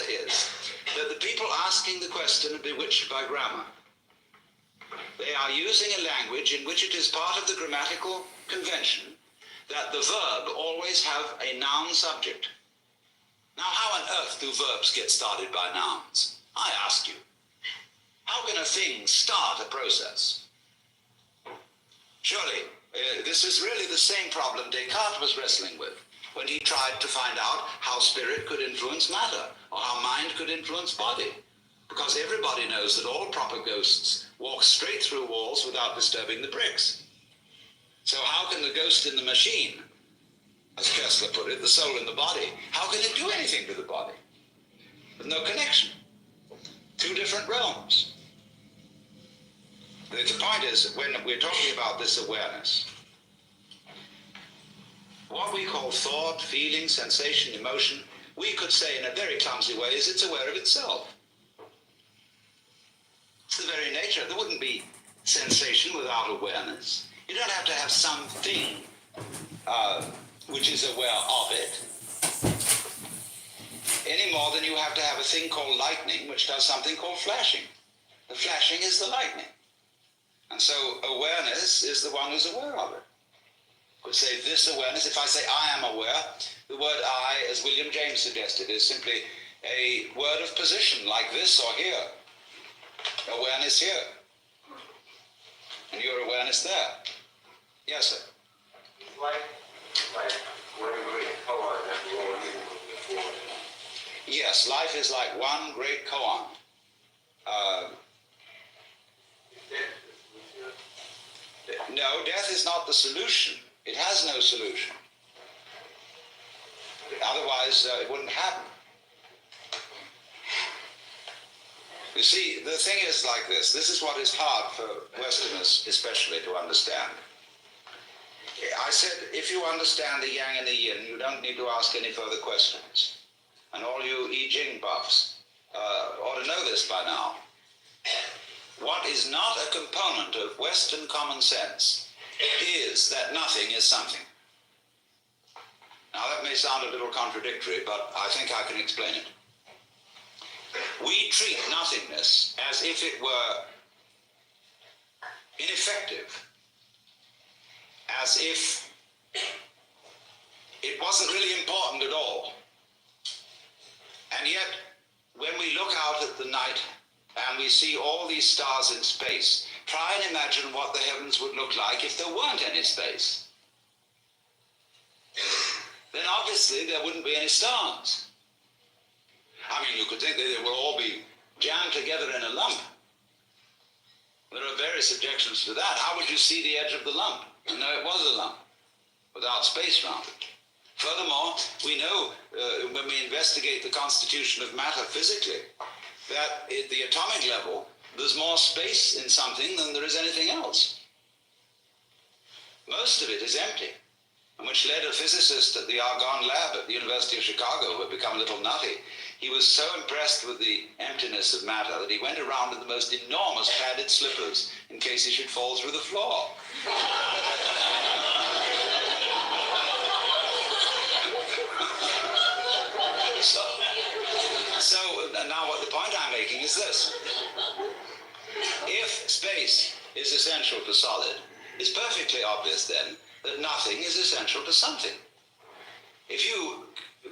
matter is that the people asking the question are bewitched by grammar. They are using a language in which it is part of the grammatical convention that the verb always have a noun subject. Now, how on earth do verbs get started by nouns? I ask you. How can a thing start a process? Surely, this is really the same problem Descartes was wrestling with when he tried to find out how spirit could influence matter, or how mind could influence body. Because everybody knows that all proper ghosts walk straight through walls without disturbing the bricks. So how can the ghost in the machine, as Kessler put it, the soul in the body, how can it do anything to the body? With no connection. Two different realms. The point is that when we're talking about this awareness, what we call thought, feeling, sensation, emotion, we could say in a very clumsy way is it's aware of itself. It's the very nature. There wouldn't be sensation without awareness. You don't have to have something which is aware of it, any more than you have to have a thing called lightning, which does something called flashing. The flashing is the lightning. And so awareness is the one who's aware of it. I could say this awareness, if I say I am aware, the word I, as William James suggested, is simply a word of position, like this or here. Awareness here. And your awareness there. Yes, sir. Like one great koan that we all knew before. Yes, life is like one great koan. No, death is not the solution. It has no solution. Otherwise, it wouldn't happen. You see, the thing is like this. This is what is hard for Westerners especially to understand. I said, if you understand the yang and the yin, you don't need to ask any further questions. And all you I Ching buffs ought to know this by now. What is not a component of Western common sense is that nothing is something. Now that may sound a little contradictory, but I think I can explain it. We treat nothingness as if it were ineffective, as if it wasn't really important at all. And yet, when we look out at the night and we see all these stars in space, try and imagine what the heavens would look like if there weren't any space. Then obviously there wouldn't be any stars. I mean, you could think that they will all be jammed together in a lump. There are various objections to that. How would you see the edge of the lump? You know, it was a lump without space around it. Furthermore, we know when we investigate the constitution of matter physically, that at the atomic level, there's more space in something than there is anything else. Most of it is empty, and which led a physicist at the Argonne lab at the University of Chicago, who had become a little nutty. He was so impressed with the emptiness of matter that he went around in the most enormous padded slippers in case he should fall through the floor. So now what the point I'm making is this. If space is essential to solid, it's perfectly obvious then that nothing is essential to something. If you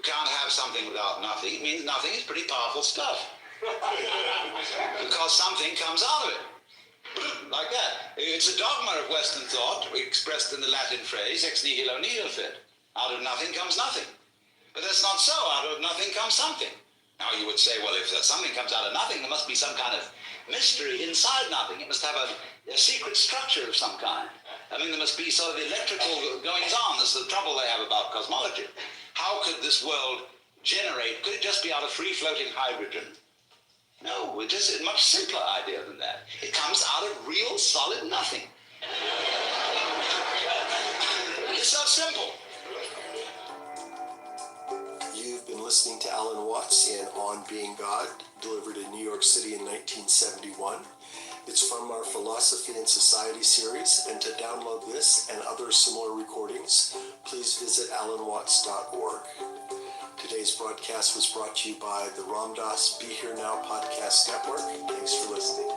can't have something without nothing, it means nothing is pretty powerful stuff. Because something comes out of it. Like that. It's a dogma of Western thought, expressed in the Latin phrase, ex nihilo nihil fit. Out of nothing comes nothing. But that's not so. Out of nothing comes something. Now you would say, well, if something comes out of nothing, there must be some kind of mystery inside nothing. It must have a secret structure of some kind. I mean, there must be sort of electrical goings on. This is the trouble they have about cosmology. How could this world generate? Could it just be out of free-floating hydrogen? No, it's a much simpler idea than that. It comes out of real, solid nothing. It's so simple. You've been listening to Alan Watts in On Being God, delivered in New York City in 1971. It's from our Philosophy and Society series, and to download this and other similar recordings, please visit alanwatts.org. Today's broadcast was brought to you by the Ramdas Be Here Now Podcast Network. Thanks for listening.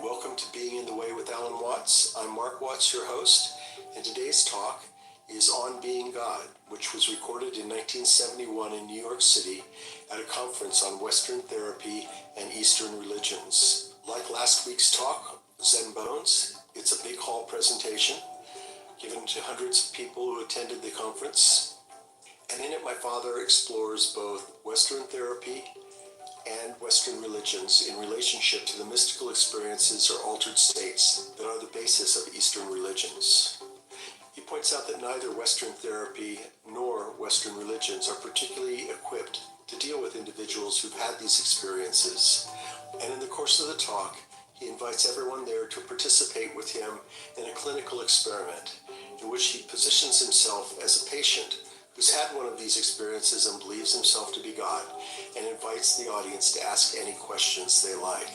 Welcome to Being in the Way with Alan Watts. I'm Mark Watts, your host, and today's talk is On Being God, which was recorded in 1971 in New York City at a conference on Western therapy and Eastern religions. Like last week's talk, Zen Bones, it's a big hall presentation given to hundreds of people who attended the conference. And in it, my father explores both Western therapy and Western religions in relationship to the mystical experiences or altered states that are the basis of Eastern religions. He points out that neither Western therapy nor Western religions are particularly equipped to deal with individuals who've had these experiences. And in the course of the talk, he invites everyone there to participate with him in a clinical experiment in which he positions himself as a patient who's had one of these experiences and believes himself to be God, and invites the audience to ask any questions they like.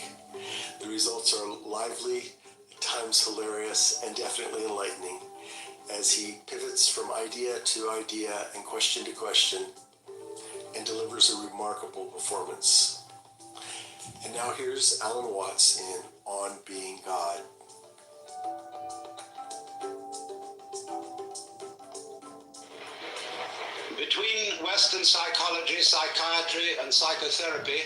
The results are lively, at times hilarious, and definitely enlightening as he pivots from idea to idea and question to question and delivers a remarkable performance. And now here's Alan Watts in On Being God. Between Western psychology, psychiatry, and psychotherapy,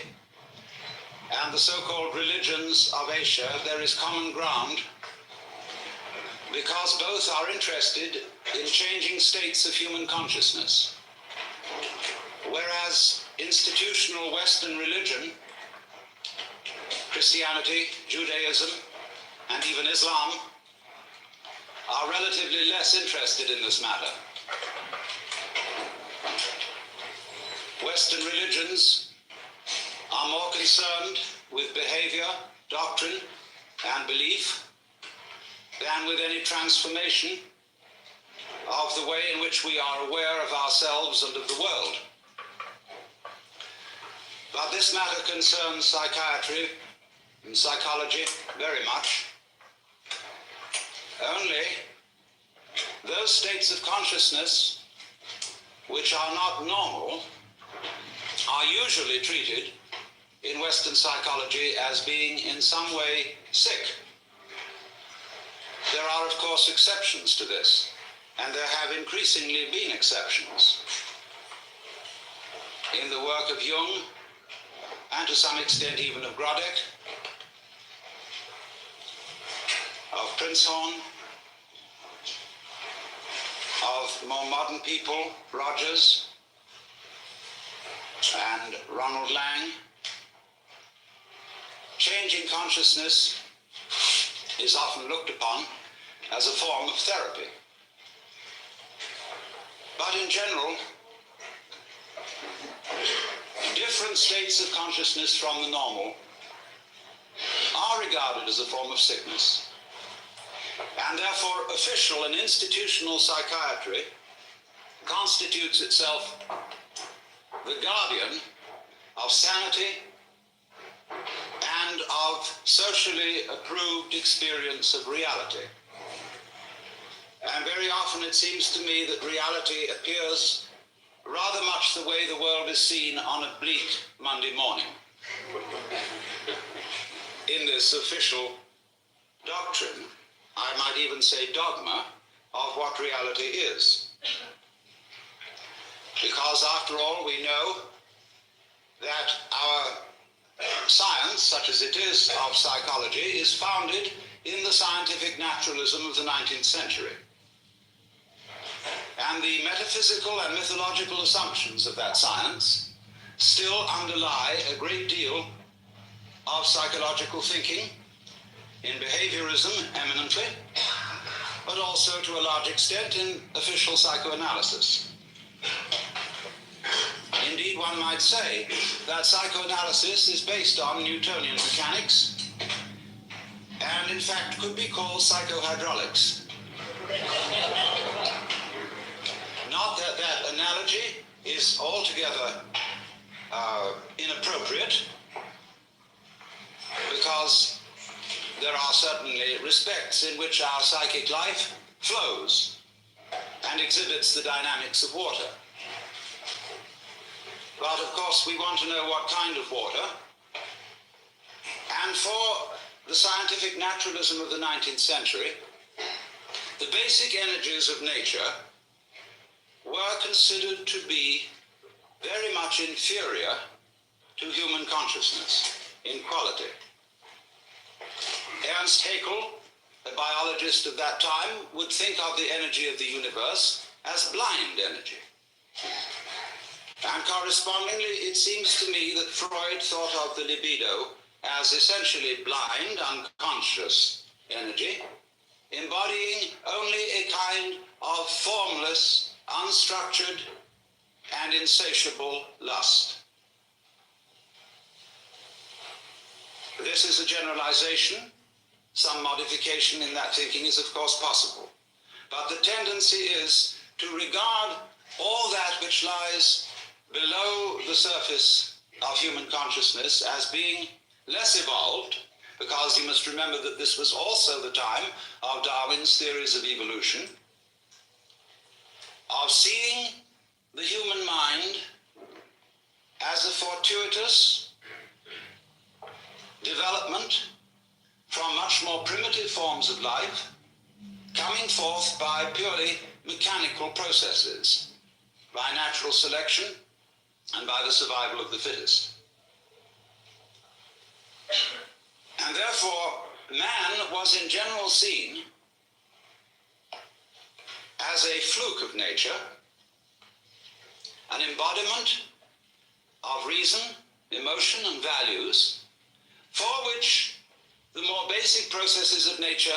and the so-called religions of Asia, there is common ground because both are interested in changing states of human consciousness. Whereas institutional Western religion, Christianity, Judaism, and even Islam are relatively less interested in this matter. Western religions are more concerned with behavior, doctrine, and belief than with any transformation of the way in which we are aware of ourselves and of the world. But this matter concerns psychiatry and psychology very much. Only those states of consciousness which are not normal are usually treated in Western psychology as being in some way sick. There are, of course, exceptions to this, and there have increasingly been exceptions. In the work of Jung, and to some extent even of Grodek, of Prinzhorn, of more modern people, Rogers, and Ronald Lang. Changing consciousness is often looked upon as a form of therapy. But in general, different states of consciousness from the normal are regarded as a form of sickness. And therefore, official and institutional psychiatry constitutes itself the guardian of sanity and of socially approved experience of reality. And very often it seems to me that reality appears rather much the way the world is seen on a bleak Monday morning. In this official doctrine, I might even say dogma, of what reality is. Because after all, we know that our science, such as it is of psychology, is founded in the scientific naturalism of the 19th century. And the metaphysical and mythological assumptions of that science still underlie a great deal of psychological thinking, in behaviorism eminently, but also to a large extent in official psychoanalysis. Indeed, one might say that psychoanalysis is based on Newtonian mechanics and in fact could be called psychohydraulics. Not that that analogy is altogether inappropriate, because there are certainly respects in which our psychic life flows and exhibits the dynamics of water. But of course we want to know what kind of water, and for the scientific naturalism of the 19th century, the basic energies of nature were considered to be very much inferior to human consciousness in quality. Ernst Haeckel, a biologist of that time, would think of the energy of the universe as blind energy. And correspondingly, it seems to me that Freud thought of the libido as essentially blind, unconscious energy, embodying only a kind of formless, unstructured, and insatiable lust. This is a generalization. Some modification in that thinking is, of course, possible. But the tendency is to regard all that which lies below the surface of human consciousness as being less evolved, because you must remember that this was also the time of Darwin's theories of evolution, of seeing the human mind as a fortuitous development from much more primitive forms of life, coming forth by purely mechanical processes, by natural selection and by the survival of the fittest. And therefore, man was in general seen as a fluke of nature, an embodiment of reason, emotion, and values, for which the more basic processes of nature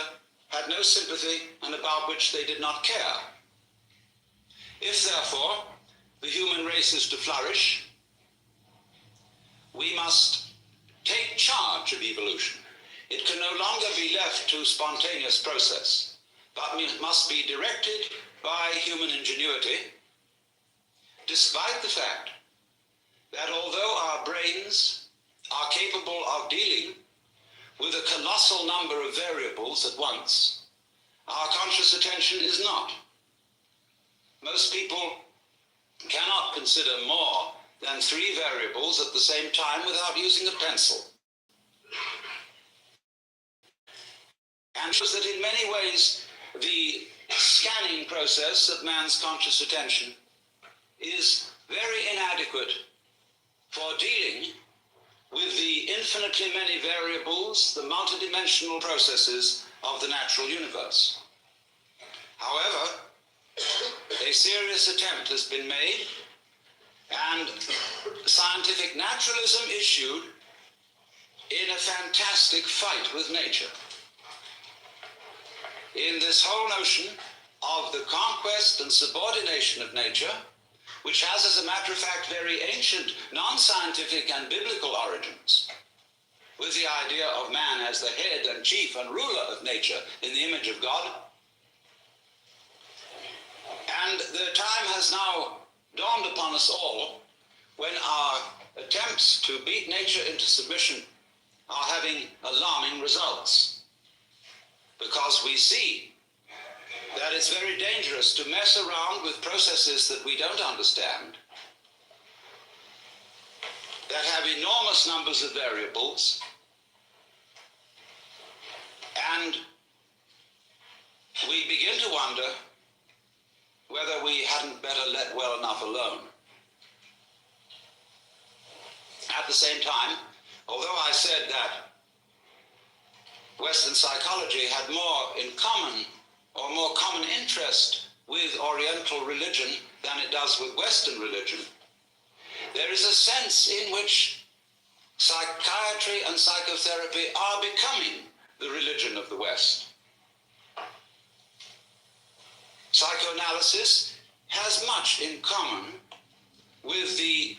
had no sympathy and about which they did not care. If, therefore, the human race is to flourish, we must take charge of evolution. It can no longer be left to spontaneous process, but must be directed by human ingenuity, despite the fact that although our brains are capable of dealing with a colossal number of variables at once, our conscious attention is not. Most people cannot consider more than 3 variables at the same time without using a pencil. And shows that in many ways the scanning process of man's conscious attention is very inadequate for dealing with the infinitely many variables, the multidimensional processes of the natural universe. However, a serious attempt has been made, and scientific naturalism issued in a fantastic fight with nature, in this whole notion of the conquest and subordination of nature, which has, as a matter of fact, very ancient, non-scientific and biblical origins, with the idea of man as the head and chief and ruler of nature in the image of God. And the time has now dawned upon us all when our attempts to beat nature into submission are having alarming results, because we see that it's very dangerous to mess around with processes that we don't understand, that have enormous numbers of variables, and we begin to wonder whether we hadn't better let well enough alone. At the same time, although I said that Western psychology had more in common or more common interest with Oriental religion than it does with Western religion, there is a sense in which psychiatry and psychotherapy are becoming the religion of the West. Psychoanalysis has much in common with the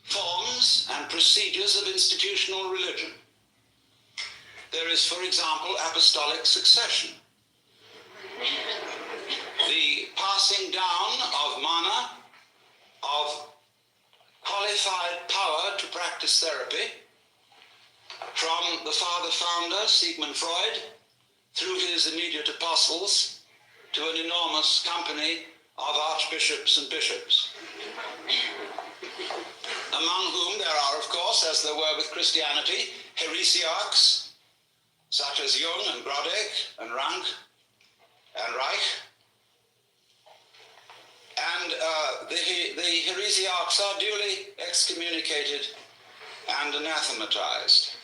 forms and procedures of institutional religion. There is, for example, apostolic succession. The passing down of mana, of qualified power to practice therapy from the father founder, Sigmund Freud, through his immediate apostles, to an enormous company of archbishops and bishops, among whom there are, of course, as there were with Christianity, heresiarchs, such as Jung and Grodek and Rank and Reich. And the heresiarchs are duly excommunicated and anathematized.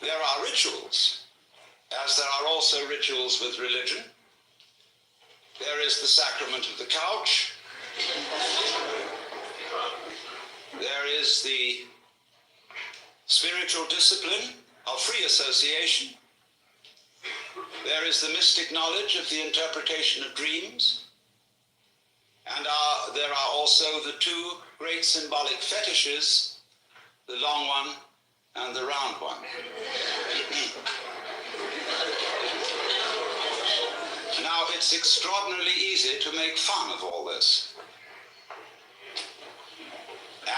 There are rituals, as there are also rituals with religion. There is the sacrament of the couch. There is the spiritual discipline of free association. There is the mystic knowledge of the interpretation of dreams. And there are also the two great symbolic fetishes, the long one and the round one. Now, it's extraordinarily easy to make fun of all this.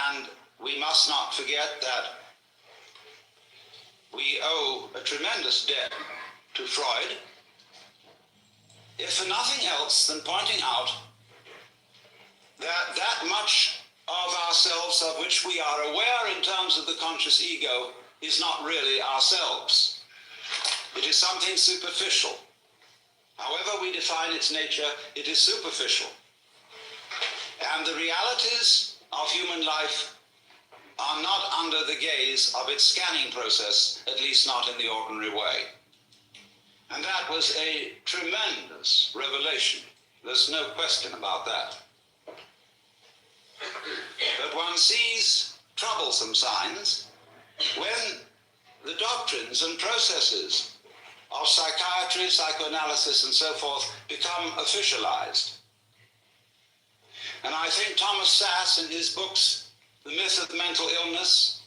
And we must not forget that we owe a tremendous debt to Freud, if for nothing else than pointing out that much of ourselves of which we are aware in terms of the conscious ego is not really ourselves. It is something superficial. However we define its nature, it is superficial. And the realities of human life are not under the gaze of its scanning process, at least not in the ordinary way. And that was a tremendous revelation. There's no question about that. But one sees troublesome signs when the doctrines and processes of psychiatry, psychoanalysis, and so forth become officialized. And I think Thomas Sass, in his books, The Myth of Mental Illness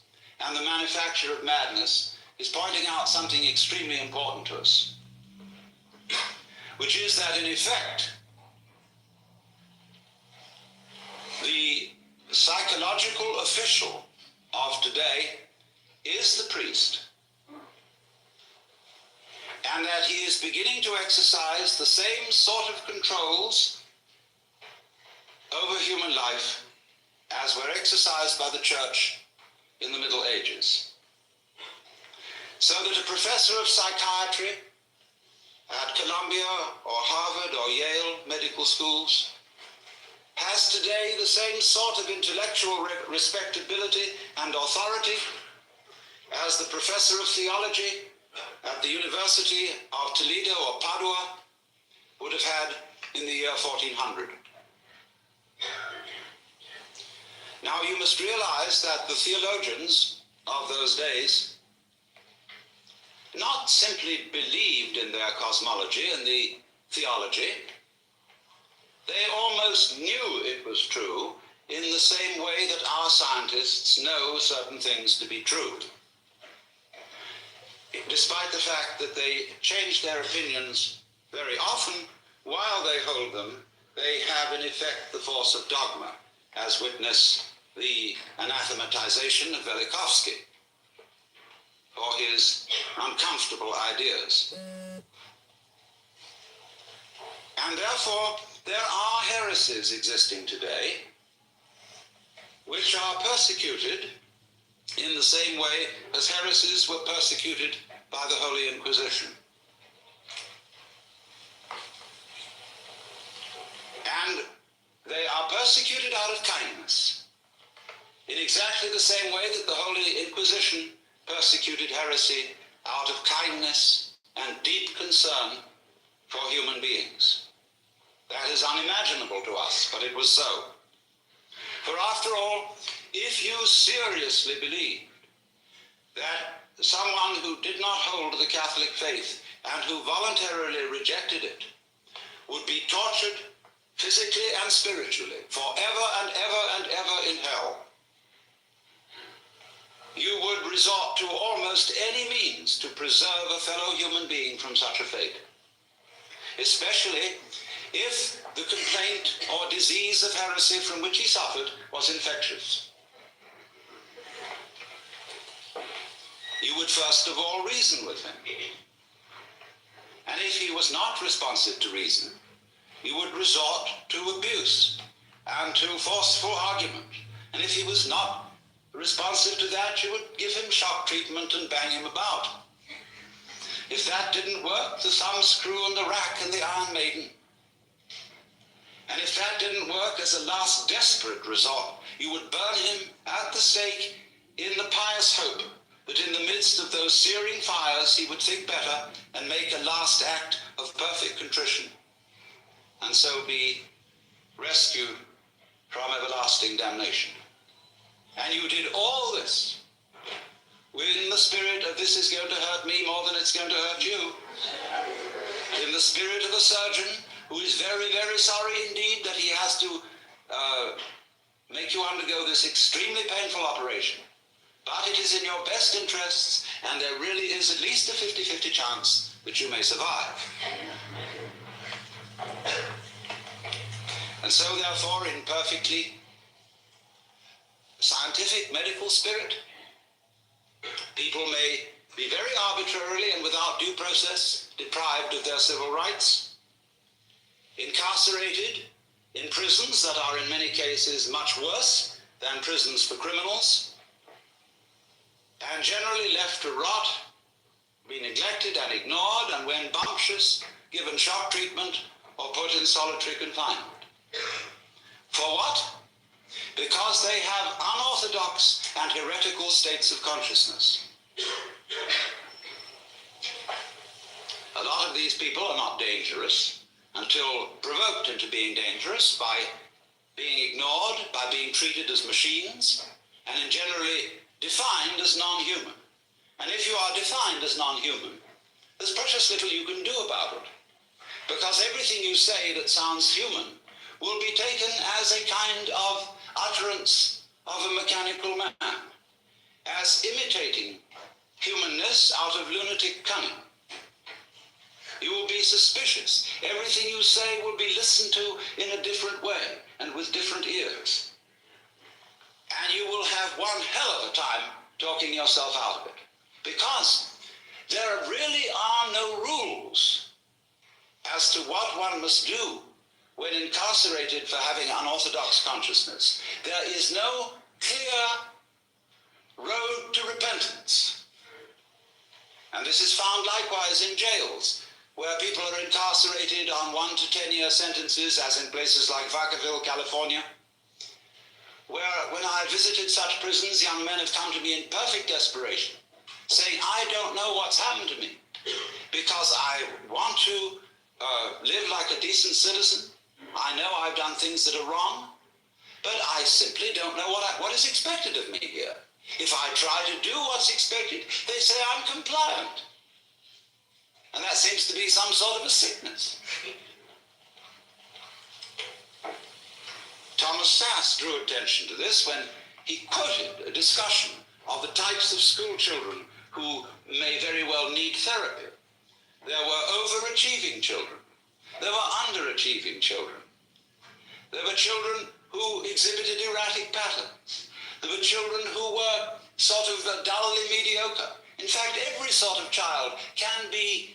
and The Manufacture of Madness, is pointing out something extremely important to us, which is that, in effect, the psychological official of today is the priest, and that he is beginning to exercise the same sort of controls over human life as were exercised by the church in the Middle Ages. So that a professor of psychiatry at Columbia or Harvard or Yale medical schools has today the same sort of intellectual respectability and authority as the professor of theology at the University of Toledo or Padua would have had in the year 1400. Now you must realize that the theologians of those days not simply believed in their cosmology and the theology, they almost knew it was true in the same way that our scientists know certain things to be true. Despite the fact that they change their opinions very often, while they hold them, they have in effect the force of dogma, as witness the anathematization of Velikovsky for his uncomfortable ideas. And therefore, there are heresies existing today which are persecuted in the same way as heresies were persecuted by the Holy Inquisition. And they persecuted out of kindness, in exactly the same way that the Holy Inquisition persecuted heresy out of kindness and deep concern for human beings. That is unimaginable to us, but it was so. For after all, if you seriously believed that someone who did not hold the Catholic faith and who voluntarily rejected it would be tortured physically and spiritually forever and ever and ever in hell, you would resort to almost any means to preserve a fellow human being from such a fate, especially if the complaint or disease of heresy from which he suffered was infectious. You would first of all reason with him. And if he was not responsive to reason, you would resort to abuse and to forceful argument. And if he was not responsive to that, you would give him shock treatment and bang him about. If that didn't work, the thumbscrew and the rack and the Iron Maiden. And if that didn't work, as a last desperate resort, you would burn him at the stake in the pious hope that in the midst of those searing fires he would think better and make a last act of perfect contrition, and so be rescued from everlasting damnation. And you did all this in the spirit of this is going to hurt me more than it's going to hurt you, in the spirit of a surgeon who is very, very sorry indeed that he has to make you undergo this extremely painful operation. But it is in your best interests, and there really is at least a 50-50 chance that you may survive. And so, therefore, in perfectly scientific medical spirit, people may be very arbitrarily and without due process deprived of their civil rights, incarcerated in prisons that are in many cases much worse than prisons for criminals, and generally left to rot, be neglected and ignored, and when bumptious, given shock treatment or put in solitary confinement. For what? Because they have unorthodox and heretical states of consciousness. A lot of these people are not dangerous until provoked into being dangerous by being ignored, by being treated as machines, and generally defined as non-human. And if you are defined as non-human, there's precious little you can do about it, because everything you say that sounds human will be taken as a kind of utterance of a mechanical man, as imitating humanness out of lunatic cunning. You will be suspicious. Everything you say will be listened to in a different way and with different ears. And you will have one hell of a time talking yourself out of it, because there really are no rules as to what one must do when incarcerated for having unorthodox consciousness. There is no clear road to repentance. And this is found likewise in jails, where people are incarcerated on 1 to 10-year sentences, as in places like Vacaville, California, where when I visited such prisons, young men have come to me in perfect desperation, saying, I don't know what's happened to me, because I want to live like a decent citizen. I know I've done things that are wrong, but I simply don't know what is expected of me here. If I try to do what's expected, they say I'm compliant. And that seems to be some sort of a sickness. Thomas Sass drew attention to this when he quoted a discussion of the types of school children who may very well need therapy. There were overachieving children. There were underachieving children. There were children who exhibited erratic patterns. There were children who were sort of dully mediocre. In fact, every sort of child can be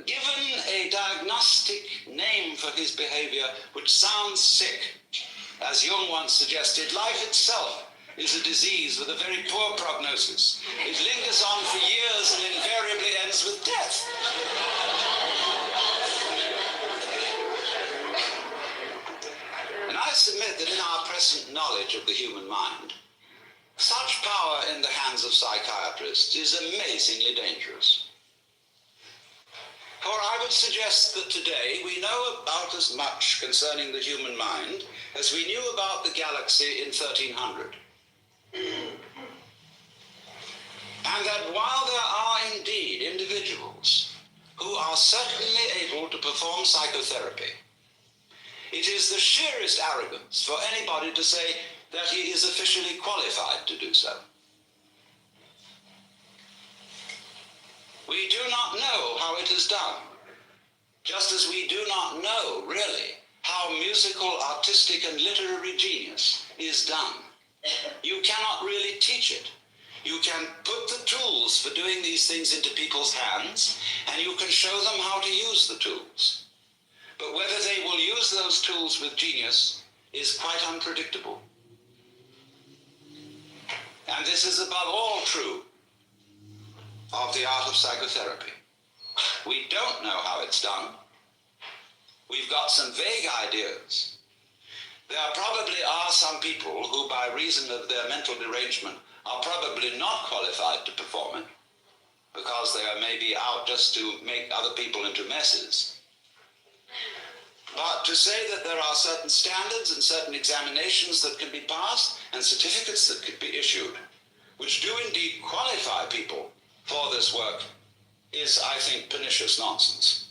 given a diagnostic name for his behavior which sounds sick. As Jung once suggested, life itself is a disease with a very poor prognosis. It lingers on for years and invariably ends with death. And I I submit that in our present knowledge of the human mind, such power in the hands of psychiatrists is amazingly dangerous. For I would suggest that today we know about as much concerning the human mind as we knew about the galaxy in 1300. And that while there are indeed individuals who are certainly able to perform psychotherapy, it is the sheerest arrogance for anybody to say that he is officially qualified to do so. We do not know how it is done, just as we do not know, really, how musical, artistic, and literary genius is done. You cannot really teach it. You can put the tools for doing these things into people's hands, and you can show them how to use the tools. But whether they will use those tools with genius is quite unpredictable. And this is above all true of the art of psychotherapy. We don't know how it's done. We've got some vague ideas. There probably are some people who, by reason of their mental derangement, are probably not qualified to perform it, because they are maybe out just to make other people into messes. But to say that there are certain standards and certain examinations that can be passed and certificates that could be issued, which do indeed qualify people for this work, is, I think, pernicious nonsense.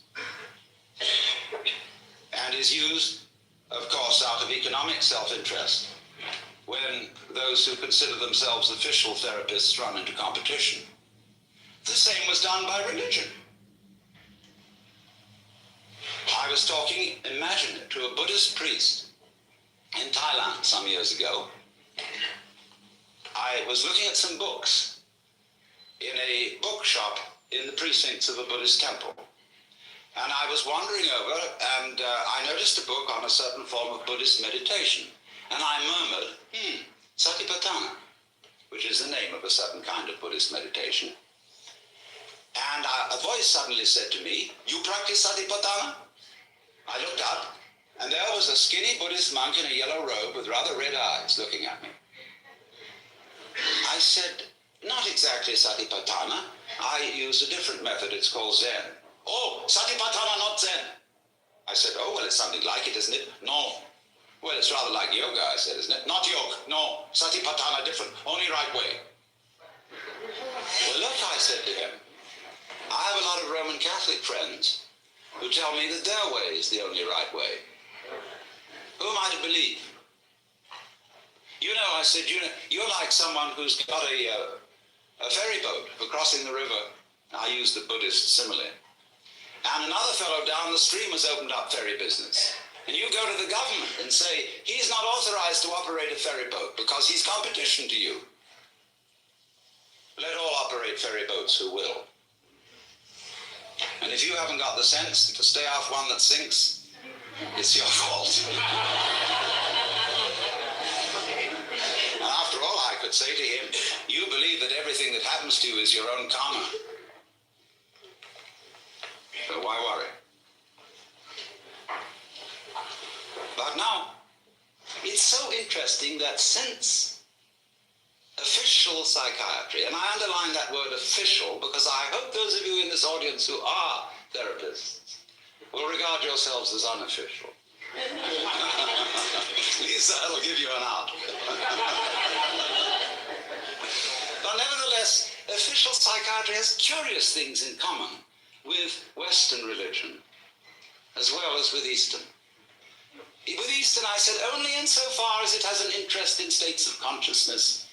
And is used, of course, out of economic self-interest, when those who consider themselves official therapists run into competition. The same was done by religion. I was talking, imagine it, to a Buddhist priest in Thailand some years ago. I was looking at some books in a bookshop in the precincts of a Buddhist temple. And I was wandering over, and I noticed a book on a certain form of Buddhist meditation. And I murmured, Satipatthana, which is the name of a certain kind of Buddhist meditation. And a voice suddenly said to me, "You practice Satipatthana?" I looked up, and there was a skinny Buddhist monk in a yellow robe with rather red eyes looking at me. I said, "Not exactly Satipatthana. I use a different method. It's called Zen." "Oh, Satipatthana, not Zen." I said, "Oh, well, it's something like it, isn't it?" "No." "Well, it's rather like yoga," I said, "isn't it?" "Not yoga. No, Satipatthana different. Only right way." "Well, look," I said to him, "I have a lot of Roman Catholic friends who tell me that their way is the only right way. Who am I to believe?" "You know," I said, you're like someone who's got a ferry boat for crossing the river." I used the Buddhist simile. "And another fellow down the stream has opened up ferry business. And you go to the government and say, he's not authorized to operate a ferry boat because he's competition to you. Let all operate ferry boats who will. And if you haven't got the sense to stay off one that sinks, it's your fault." And after all, I could say to him, "You believe that everything that happens to you is your own karma. So why worry?" But now, it's so interesting that since official psychiatry, and I underline that word official because I hope those of you in this audience who are therapists will regard yourselves as unofficial. At least that'll give you an out. But nevertheless, official psychiatry has curious things in common with Western religion, as well as with Eastern. With Eastern, I said, only insofar as it has an interest in states of consciousness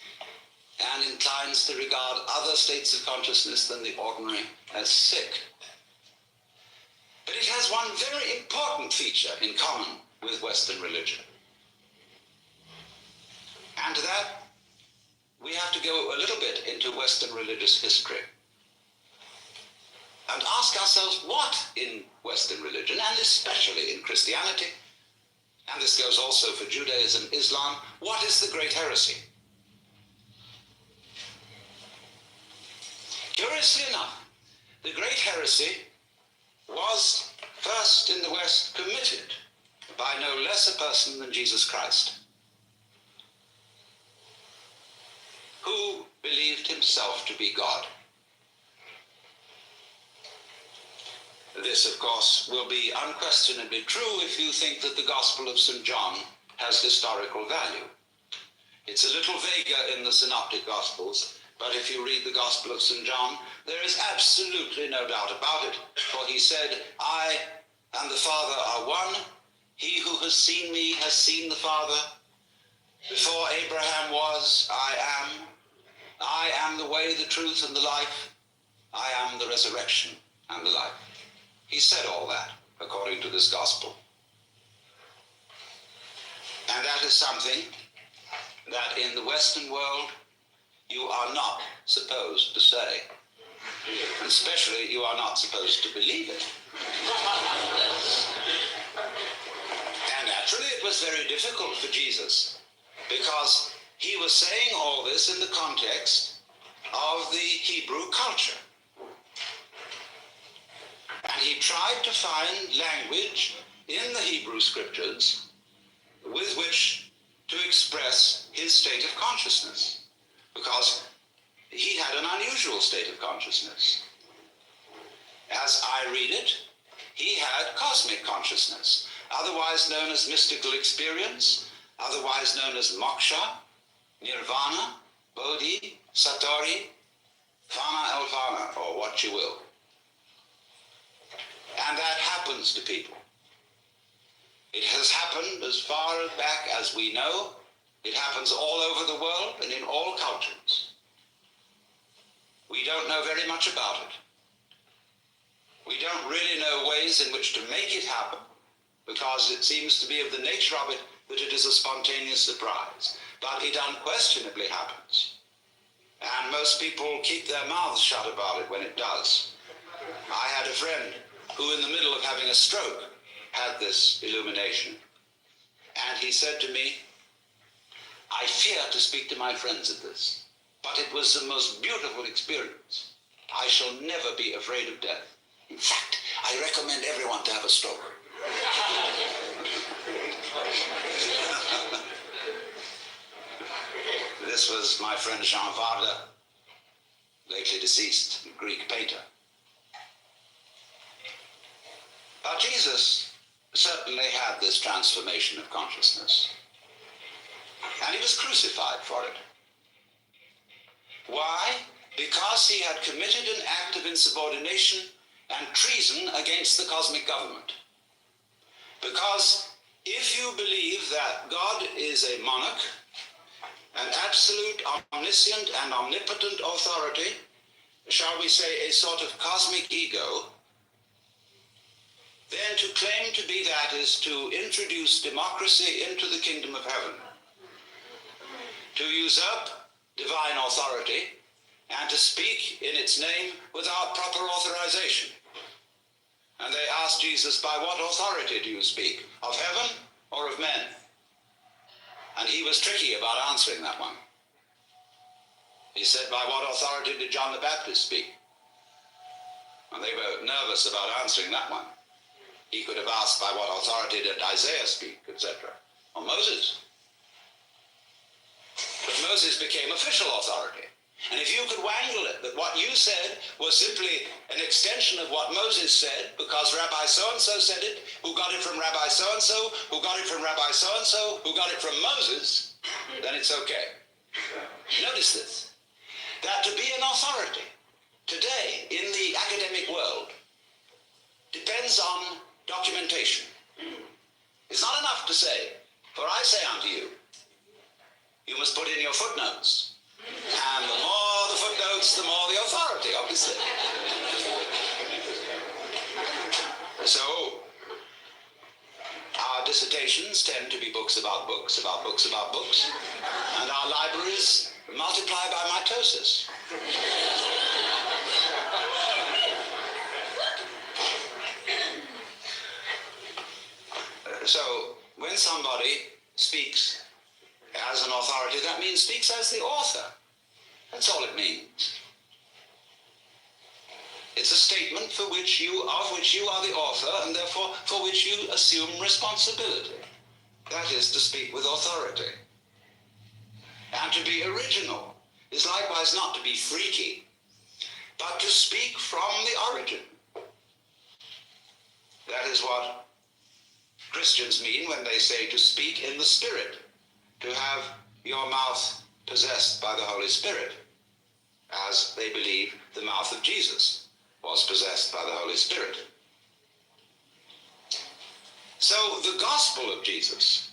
and inclines to regard other states of consciousness than the ordinary as sick. But it has one very important feature in common with Western religion. And to that, we have to go a little bit into Western religious history and ask ourselves what in Western religion, and especially in Christianity, and this goes also for Judaism, Islam, what is the great heresy? Curiously enough, the great heresy was first in the West committed by no less a person than Jesus Christ, who believed himself to be God. This, of course, will be unquestionably true if you think that the Gospel of St. John has historical value. It's a little vaguer in the Synoptic Gospels, but if you read the Gospel of St. John, there is absolutely no doubt about it, for he said, I and the Father are one. He who has seen me has seen the Father. Before Abraham was, I am. I am the way, the truth, and the life. I am the resurrection and the life. He said all that, according to this gospel. And that is something that in the Western world you are not supposed to say. And especially you are not supposed to believe it. And naturally it was very difficult for Jesus, because he was saying all this in the context of the Hebrew culture. And he tried to find language in the Hebrew scriptures with which to express his state of consciousness, because he had an unusual state of consciousness. As I read it, he had cosmic consciousness, otherwise known as mystical experience, otherwise known as moksha, nirvana, bodhi, satori, fana elfana, or what you will. And that happens to people. It has happened as far back as we know. It happens all over the world and in all cultures. We don't know very much about it. We don't really know ways in which to make it happen, because it seems to be of the nature of it that it is a spontaneous surprise. But it unquestionably happens. And most people keep their mouths shut about it when it does. I had a friend who, in the middle of having a stroke, had this illumination. And he said to me, I fear to speak to my friends of this, but it was the most beautiful experience. I shall never be afraid of death. In fact, I recommend everyone to have a stroke. This was my friend Jean Varda, lately deceased, Greek painter. Now, Jesus certainly had this transformation of consciousness, and he was crucified for it. Why? Because he had committed an act of insubordination and treason against the cosmic government. Because if you believe that God is a monarch, an absolute, omniscient, and omnipotent authority, shall we say a sort of cosmic ego, then to claim to be that is to introduce democracy into the kingdom of heaven, to usurp divine authority, and to speak in its name without proper authorization. And they asked Jesus, by what authority do you speak? Of heaven or of men? And he was tricky about answering that one. He said, by what authority did John the Baptist speak? And they were nervous about answering that one. He could have asked, by what authority did Isaiah speak, etc., or Moses. But Moses became official authority. And if you could wangle it, that what you said was simply an extension of what Moses said, because Rabbi so-and-so said it, who got it from Rabbi so-and-so, who got it from Rabbi so-and-so, who got it from Moses, then it's okay. Notice this, that to be an authority today in the academic world depends on documentation. It's not enough to say, for I say unto you, you must put in your footnotes. And the more the footnotes, the more the authority, obviously. So, our dissertations tend to be books about books, about books about books, and our libraries multiply by mitosis. So, when somebody speaks as an authority, that means speaks as the author. That's all it means. It's a statement of which you are the author, and therefore for which you assume responsibility. That is to speak with authority. And to be original is likewise not to be freaky, but to speak from the origin. That is what Christians mean when they say to speak in the Spirit, to have your mouth possessed by the Holy Spirit, as they believe the mouth of Jesus was possessed by the Holy Spirit. So the gospel of Jesus,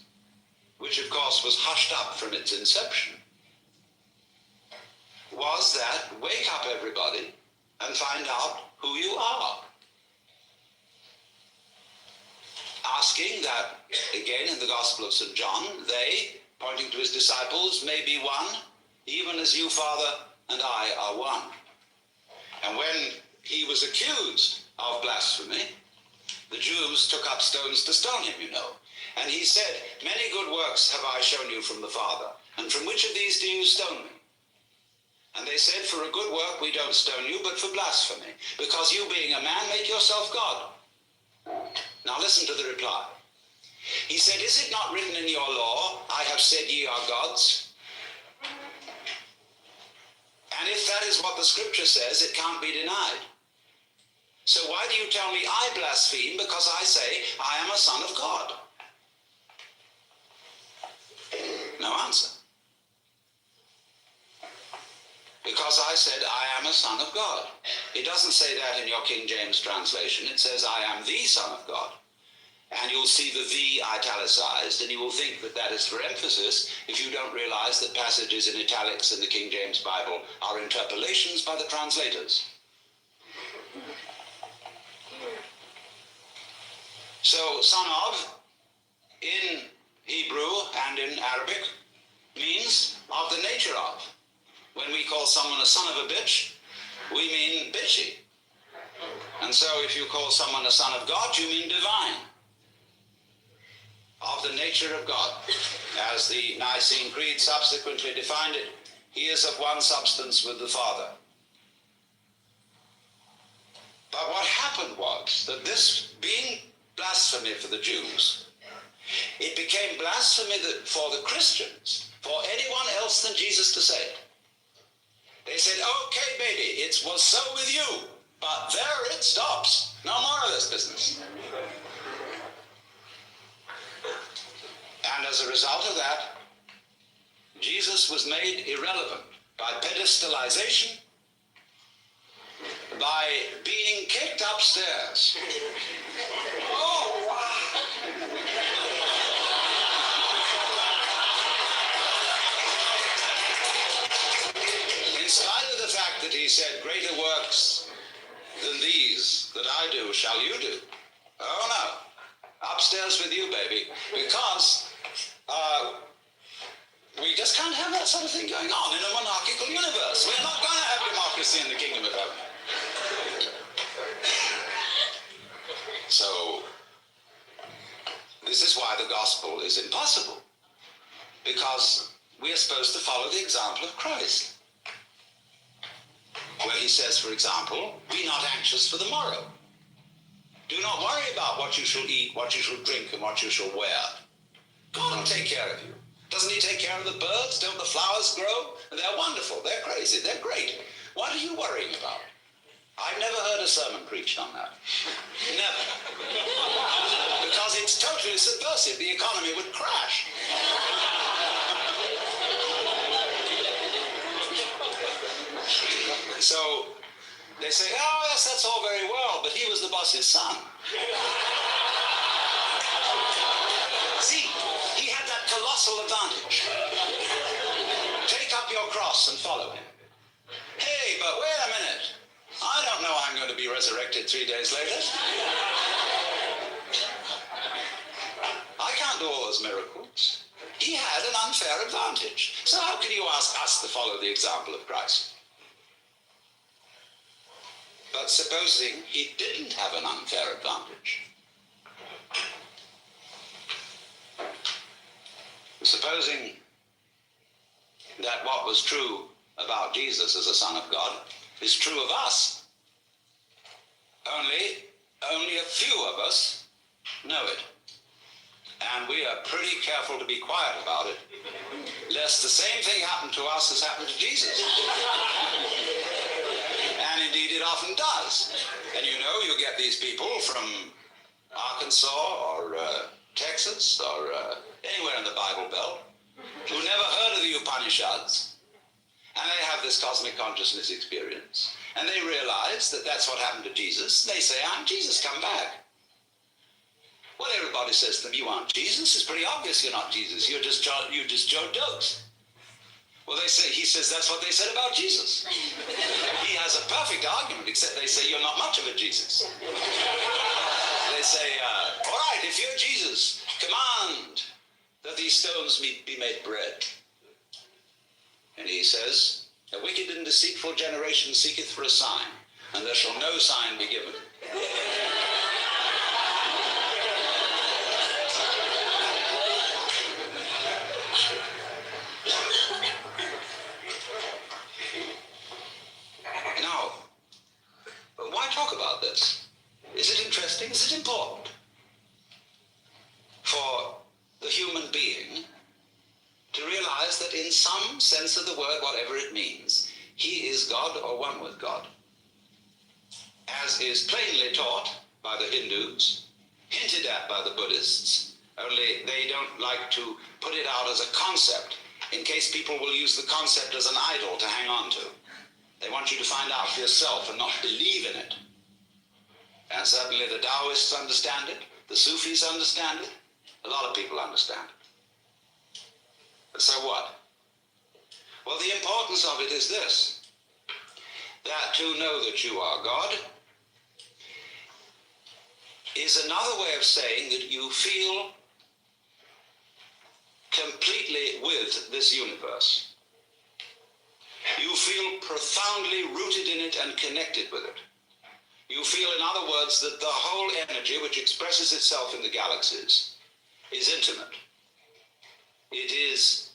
which of course was hushed up from its inception, was that wake up everybody and find out who you are. Asking that, again in the Gospel of St. John, they, pointing to his disciples, may be one, even as you, Father, and I are one. And when he was accused of blasphemy, the Jews took up stones to stone him, you know. And he said, many good works have I shown you from the Father, and from which of these do you stone me? And they said, for a good work we don't stone you, but for blasphemy, because you being a man make yourself God. Now listen to the reply. He said, is it not written in your law, I have said ye are gods? And if that is what the scripture says, it can't be denied. So why do you tell me I blaspheme because I say I am a son of God? No answer. Because I said I am a son of God. It doesn't say that in your King James translation. It says I am the son of God. And you'll see the "the" italicized, and you will think that that is for emphasis if you don't realize that passages in italics in the King James Bible are interpolations by the translators. So, son of, in Hebrew and in Arabic, means of the nature of. When we call someone a son of a bitch, we mean bitchy. And so if you call someone a son of God, you mean divine. Of the nature of God. As the Nicene Creed subsequently defined it, he is of one substance with the Father. But what happened was that this being blasphemy for the Jews, it became blasphemy for the Christians, for anyone else than Jesus to say it. They said, okay, baby, it was so with you, but there it stops. No more of this business. And as a result of that, Jesus was made irrelevant by pedestalization, by being kicked upstairs. Oh, wow. In spite of the fact that he said, greater works than these that I do shall you do. Oh no, upstairs with you, baby, because we just can't have that sort of thing going on in a monarchical universe. We're not going to have democracy in the kingdom of heaven. So, this is why the gospel is impossible, because we are supposed to follow the example of Christ, where he says, for example, be not anxious for the morrow. Do not worry about what you shall eat, what you shall drink, and what you shall wear. God will take care of you. Doesn't he take care of the birds? Don't the flowers grow? They're wonderful. They're crazy. They're great. What are you worrying about? I've never heard a sermon preached on that. Never. Because it's totally subversive. The economy would crash. So they say, oh, yes, that's all very well, but he was the boss's son. See, he had that colossal advantage. Take up your cross and follow him. Hey, but wait a minute. I don't know I'm going to be resurrected 3 days later. I can't do all those miracles. He had an unfair advantage. So how can you ask us to follow the example of Christ? But supposing he didn't have an unfair advantage. Supposing that what was true about Jesus as a son of God is true of us, Only a few of us know it. And we are pretty careful to be quiet about it, lest the same thing happen to us as happened to Jesus. And indeed it often does. And you know, you get these people from Arkansas or Texas or anywhere in the Bible Belt who never heard of the Upanishads, and they have this cosmic consciousness experience. And they realize that that's what happened to Jesus. They say, I'm Jesus, come back. Well, everybody says to them, you aren't Jesus. It's pretty obvious you're not Jesus. You just Joe Dokes. Well, he says that's what they said about Jesus. He has a perfect argument, except they say you're not much of a Jesus. They say, all right, if you're Jesus, command that these stones be made bread. And he says, a wicked and deceitful generation seeketh for a sign, and there shall no sign be given. Now, why talk about this? Is it interesting? Is it important for the human being to realize that in some sense of the word, whatever it means, he is God or one with God, as is plainly taught by the Hindus, hinted at by the Buddhists, only they don't like to put it out as a concept in case people will use the concept as an idol to hang on to. They want you to find out for yourself and not believe in it. And certainly the Taoists understand it, the Sufis understand it, a lot of people understand it. But so what? Well, the importance of it is this, that to know that you are God is another way of saying that you feel completely with this universe. You feel profoundly rooted in it and connected with it. You feel, in other words, that the whole energy which expresses itself in the galaxies is intimate. It is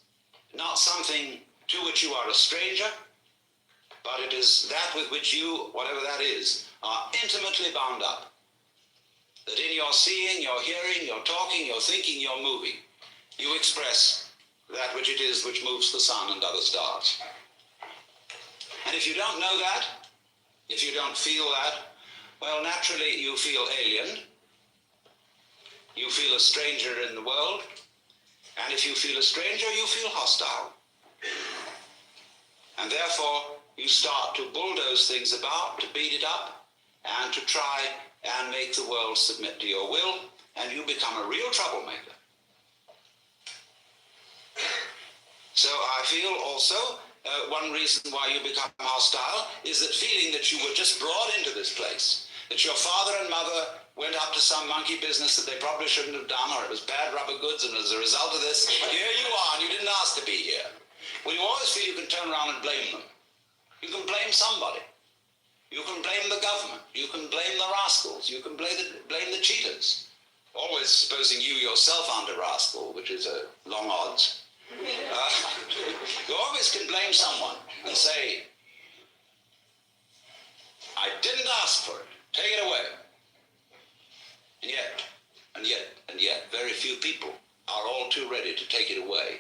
not something to which you are a stranger, but it is that with which you, whatever that is, are intimately bound up. That in your seeing, your hearing, your talking, your thinking, your moving, you express that which it is which moves the sun and other stars. And if you don't know that, if you don't feel that, well, naturally you feel alien, you feel a stranger in the world, and if you feel a stranger, you feel hostile. And therefore, you start to bulldoze things about, to beat it up, and to try and make the world submit to your will, and you become a real troublemaker. So I feel also one reason why you become hostile is that feeling that you were just brought into this place, that your father and mother went up to some monkey business that they probably shouldn't have done, or it was bad rubber goods, and as a result of this, here you are, and you didn't ask to be here. Well, you always feel you can turn around and blame them. You can blame somebody. You can blame the government. You can blame the rascals. You can blame the cheaters. Always supposing you yourself aren't a rascal, which is a long odds. You always can blame someone and say, I didn't ask for it. Take it away. And yet, very few people are all too ready to take it away.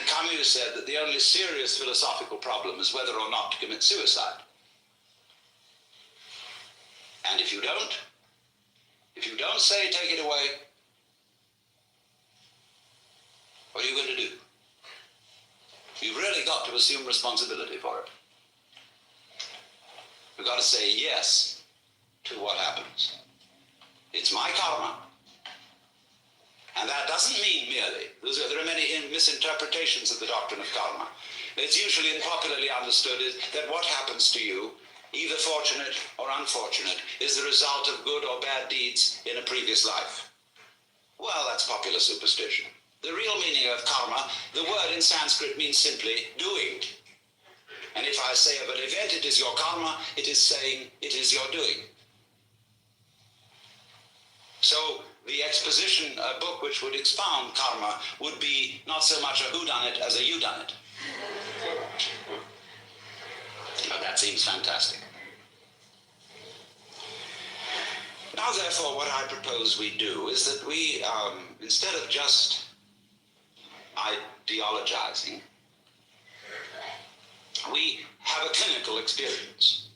Camus said that the only serious philosophical problem is whether or not to commit suicide. And if you don't say take it away, what are you going to do? You've really got to assume responsibility for it. You've got to say yes to what happens. It's my karma. And that doesn't mean merely, there are many misinterpretations of the doctrine of karma. It's usually popularly understood that what happens to you, either fortunate or unfortunate, is the result of good or bad deeds in a previous life. Well, that's popular superstition. The real meaning of karma, the word in Sanskrit means simply doing. And if I say of an event, it is your karma, it is saying it is your doing. So the exposition, a book which would expound karma, would be not so much a whodunit as a youdunit. But that seems fantastic. Now, therefore, what I propose we do is that we, instead of just ideologizing, we have a clinical experience.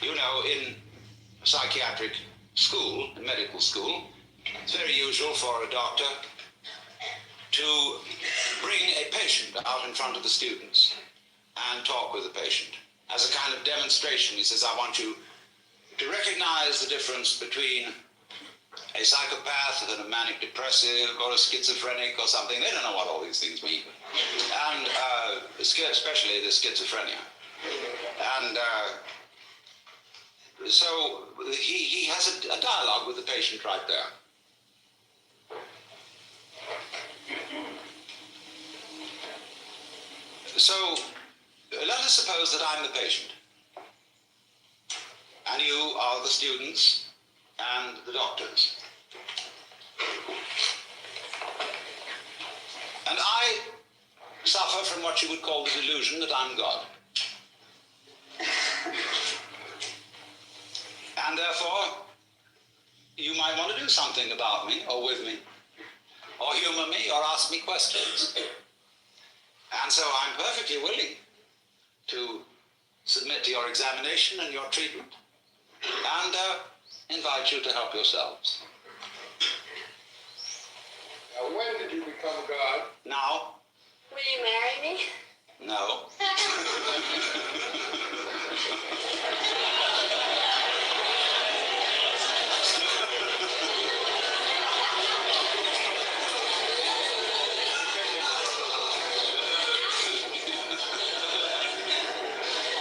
You know, in psychiatric school, in medical school, it's very usual for a doctor to bring a patient out in front of the students and talk with the patient as a kind of demonstration. He says, I want you to recognize the difference between a psychopath and a manic depressive or a schizophrenic or something. They don't know what all these things mean. And especially the schizophrenia. And so he has a dialogue with the patient right there. So let us suppose that I'm the patient, and you are the students and the doctors. And I suffer from what you would call the delusion that I'm God. And therefore, you might want to do something about me, or with me, or humor me, or ask me questions. And so I'm perfectly willing to submit to your examination and your treatment, and invite you to help yourselves. Now, when did you become God? Now? Will you marry me? No.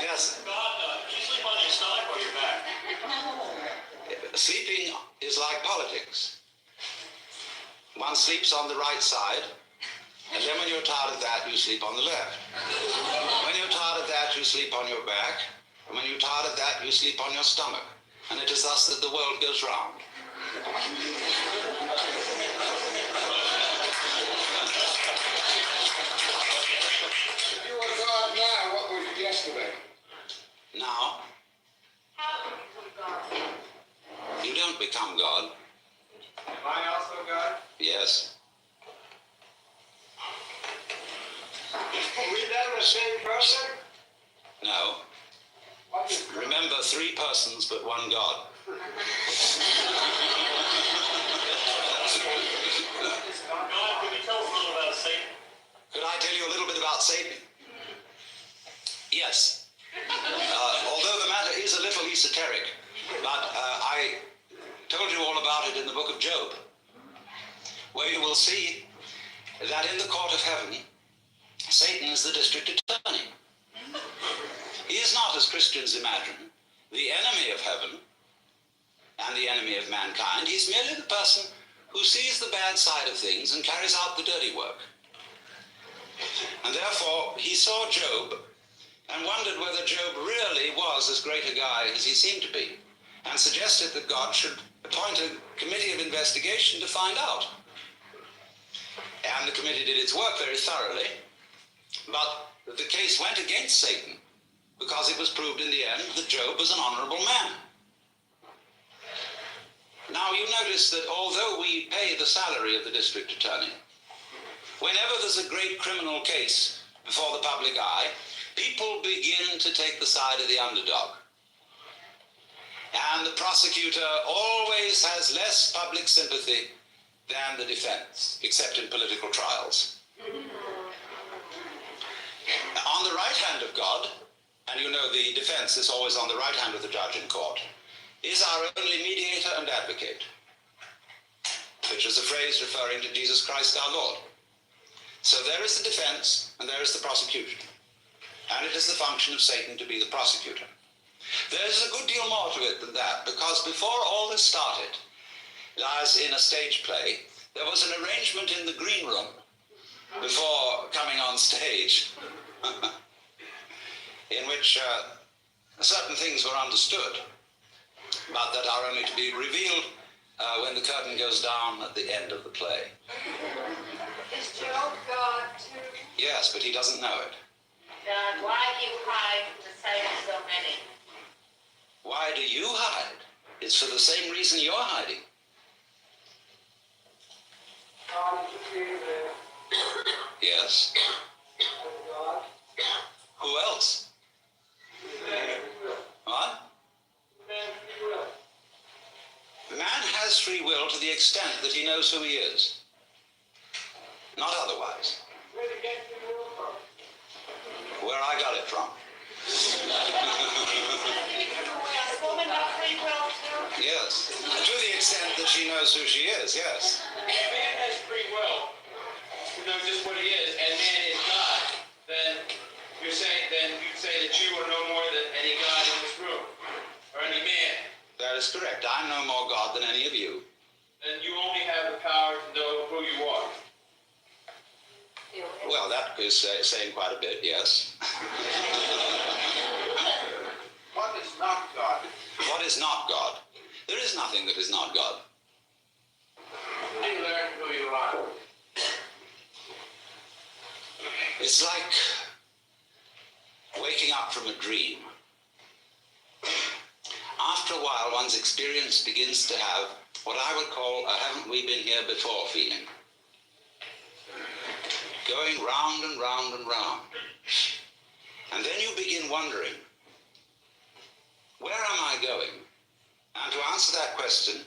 Yes. Do you sleep on your stomach or your back? Sleeping is like politics. One sleeps on the right side, and then when you're tired of that, you sleep on the left. When you're tired of that, you sleep on your back, and when you're tired of that, you sleep on your stomach. And it is thus that the world goes round. If you were God now, what was you yesterday? Now, How do you become God? you don't become God. Am I also God? Yes. Are we never the same person? No. What is God? Remember, 3 persons, but 1 God. God, can you tell us a little about Satan? Could I tell you a little bit about Satan? Yes. Although the matter is a little esoteric, but I told you all about it in the book of Job, where you will see that in the court of heaven, Satan is the district attorney. He is not, as Christians imagine, the enemy of heaven and the enemy of mankind. He's merely the person who sees the bad side of things and carries out the dirty work. And therefore, he saw Job and wondered whether Job really was as great a guy as he seemed to be, and suggested that God should appoint a committee of investigation to find out. And the committee did its work very thoroughly, but the case went against Satan, because it was proved in the end that Job was an honorable man. Now you notice that although we pay the salary of the district attorney, whenever there's a great criminal case before the public eye, people begin to take the side of the underdog. And the prosecutor always has less public sympathy than the defense, except in political trials. On the right hand of God, and you know the defense is always on the right hand of the judge in court, is our only mediator and advocate, which is a phrase referring to Jesus Christ our Lord. So there is the defense and there is the prosecution. And it is the function of Satan to be the prosecutor. There's a good deal more to it than that, because before all this started, as in a stage play, there was an arrangement in the green room before coming on stage in which certain things were understood, but that are only to be revealed when the curtain goes down at the end of the play. Is Job God too? Yes, but he doesn't know it. God, why do you hide to save so many? Why do you hide? It's for the same reason you're hiding. God is the creator Yes. of God. Who else? Man free will. What? Man free will. Man has free will to the extent that he knows who he is. Not otherwise. Where did he get free will from? Where I got it from. Is woman not free will too? Yes. To the extent that she knows who she is, yes. If man has free will to know just what he is, and man is God, then you'd say that you are no more than any God in this room, or any man. That is correct. I'm no more God than any of you. Then you only have the power to know who you are. Well, that is saying quite a bit, yes. What is not God? What is not God? There is nothing that is not God. How do you learn who you are? It's like waking up from a dream. After a while, one's experience begins to have what I would call a haven't we been here before feeling. Going round and round and round. And then you begin wondering, where am I going? And to answer that question,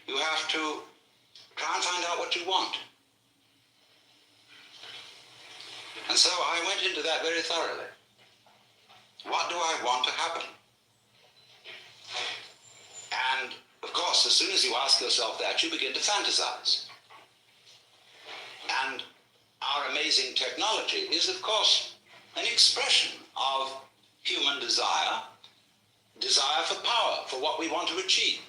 you have to try and find out what you want. And so I went into that very thoroughly. What do I want to happen? And, of course, as soon as you ask yourself that, you begin to fantasize. And our amazing technology is, of course, an expression of human desire for power, for what we want to achieve.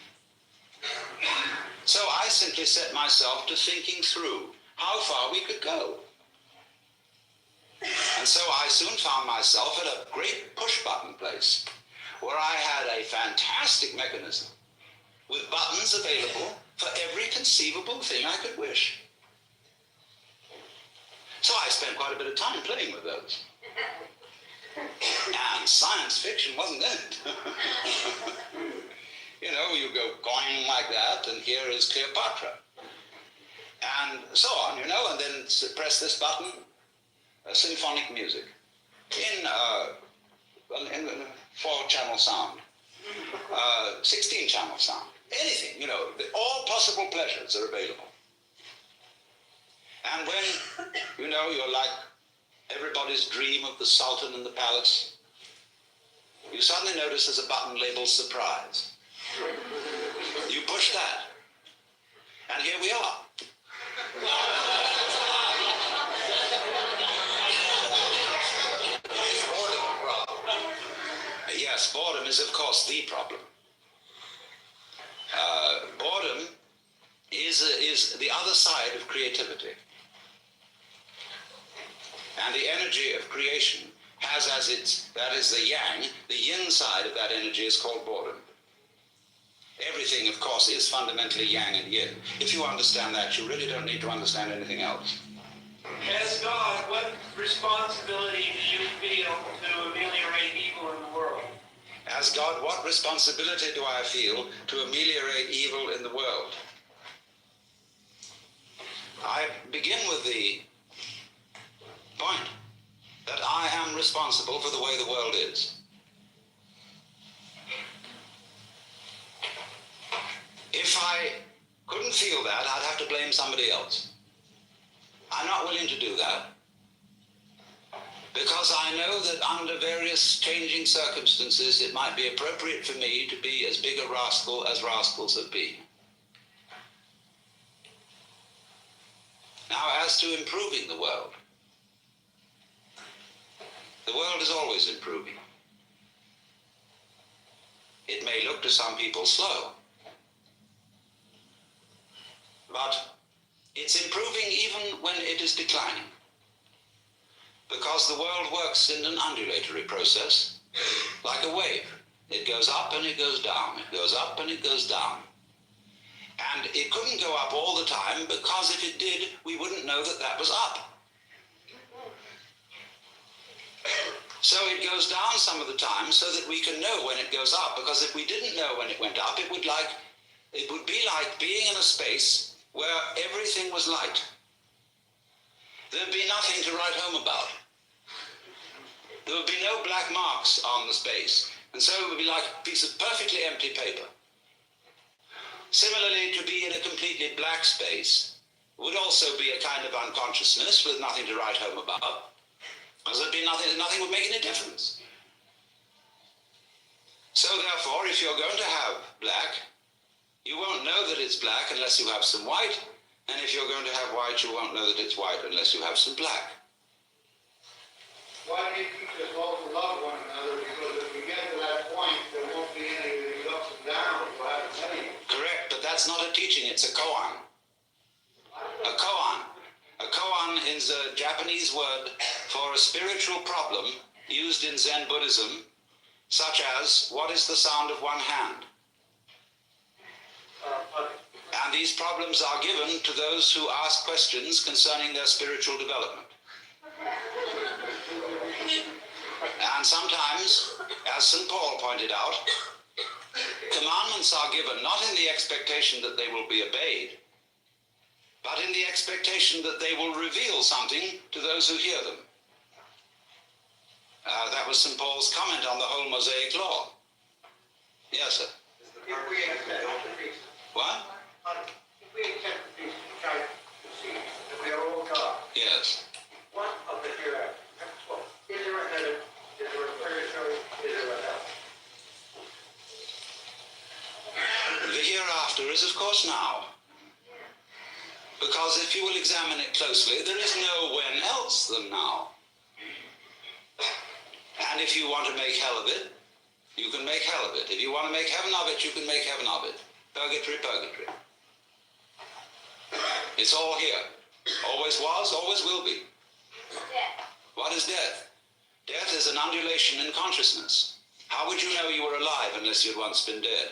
So I simply set myself to thinking through how far we could go. And so I soon found myself at a great push-button place where I had a fantastic mechanism with buttons available for every conceivable thing I could wish. So I spent quite a bit of time playing with those. And science fiction wasn't in it. You know, you go going like that, and here is Cleopatra. And so on, you know, and then press this button, symphonic music in 4-channel sound, 16-channel sound, anything, you know, all possible pleasures are available. And when, you know, you're like everybody's dream of the Sultan in the palace, you suddenly notice there's a button labeled surprise. You push that, and here we are. Yes, boredom is, of course, the problem. Boredom is the other side of creativity. And the energy of creation has as that is the yang, the yin side of that energy is called boredom. Everything, of course, is fundamentally yang and yin. If you understand that, you really don't need to understand anything else. As God, what responsibility do you feel to ameliorate evil in the world? As God, what responsibility do I feel to ameliorate evil in the world? I begin with the point that I am responsible for the way the world is. If I couldn't feel that, I'd have to blame somebody else. I'm not willing to do that, because I know that under various changing circumstances, it might be appropriate for me to be as big a rascal as rascals have been. Now, as to improving the world is always improving. It may look to some people slow, but it's improving even when it is declining, because the world works in an undulatory process, like a wave. It goes up and it goes down, it goes up and it goes down. And it couldn't go up all the time, because if it did, we wouldn't know that that was up. So it goes down some of the time so that we can know when it goes up, because if we didn't know when it went up, it would be like being in a space where everything was light. There'd be nothing to write home about. There would be no black marks on the space, and so it would be like a piece of perfectly empty paper. Similarly, to be in a completely black space would also be a kind of unconsciousness with nothing to write home about, because there'd be nothing would make any difference. So therefore, if you're going to have black, you won't know that it's black unless you have some white, and if you're going to have white, you won't know that it's white unless you have some black. Why do you teach us all to love one another? Because if we get to that point, there won't be any of these ups and downs. We'll have to tell you. Correct, but that's not a teaching, it's a koan. A koan. A koan is a Japanese word for a spiritual problem used in Zen Buddhism, such as, what is the sound of one hand? And these problems are given to those who ask questions concerning their spiritual development. And sometimes, as St. Paul pointed out, commandments are given not in the expectation that they will be obeyed, but in the expectation that they will reveal something to those who hear them. That was St. Paul's comment on the whole Mosaic law. Yes, sir. If we accept the peace, What? if we accept the peace, we try to see that we are all God. Yes. One of the hereafter. Well, is there a heaven? Is there a purgatory? Is there a hell? The hereafter is, of course, now. Because if you will examine it closely, there is no when else than now. And if you want to make hell of it, you can make hell of it. If you want to make heaven of it, you can make heaven of it. Purgatory, purgatory. It's all here. Always was, always will be. Death. What is death? Death is an undulation in consciousness. How would you know you were alive unless you'd once been dead?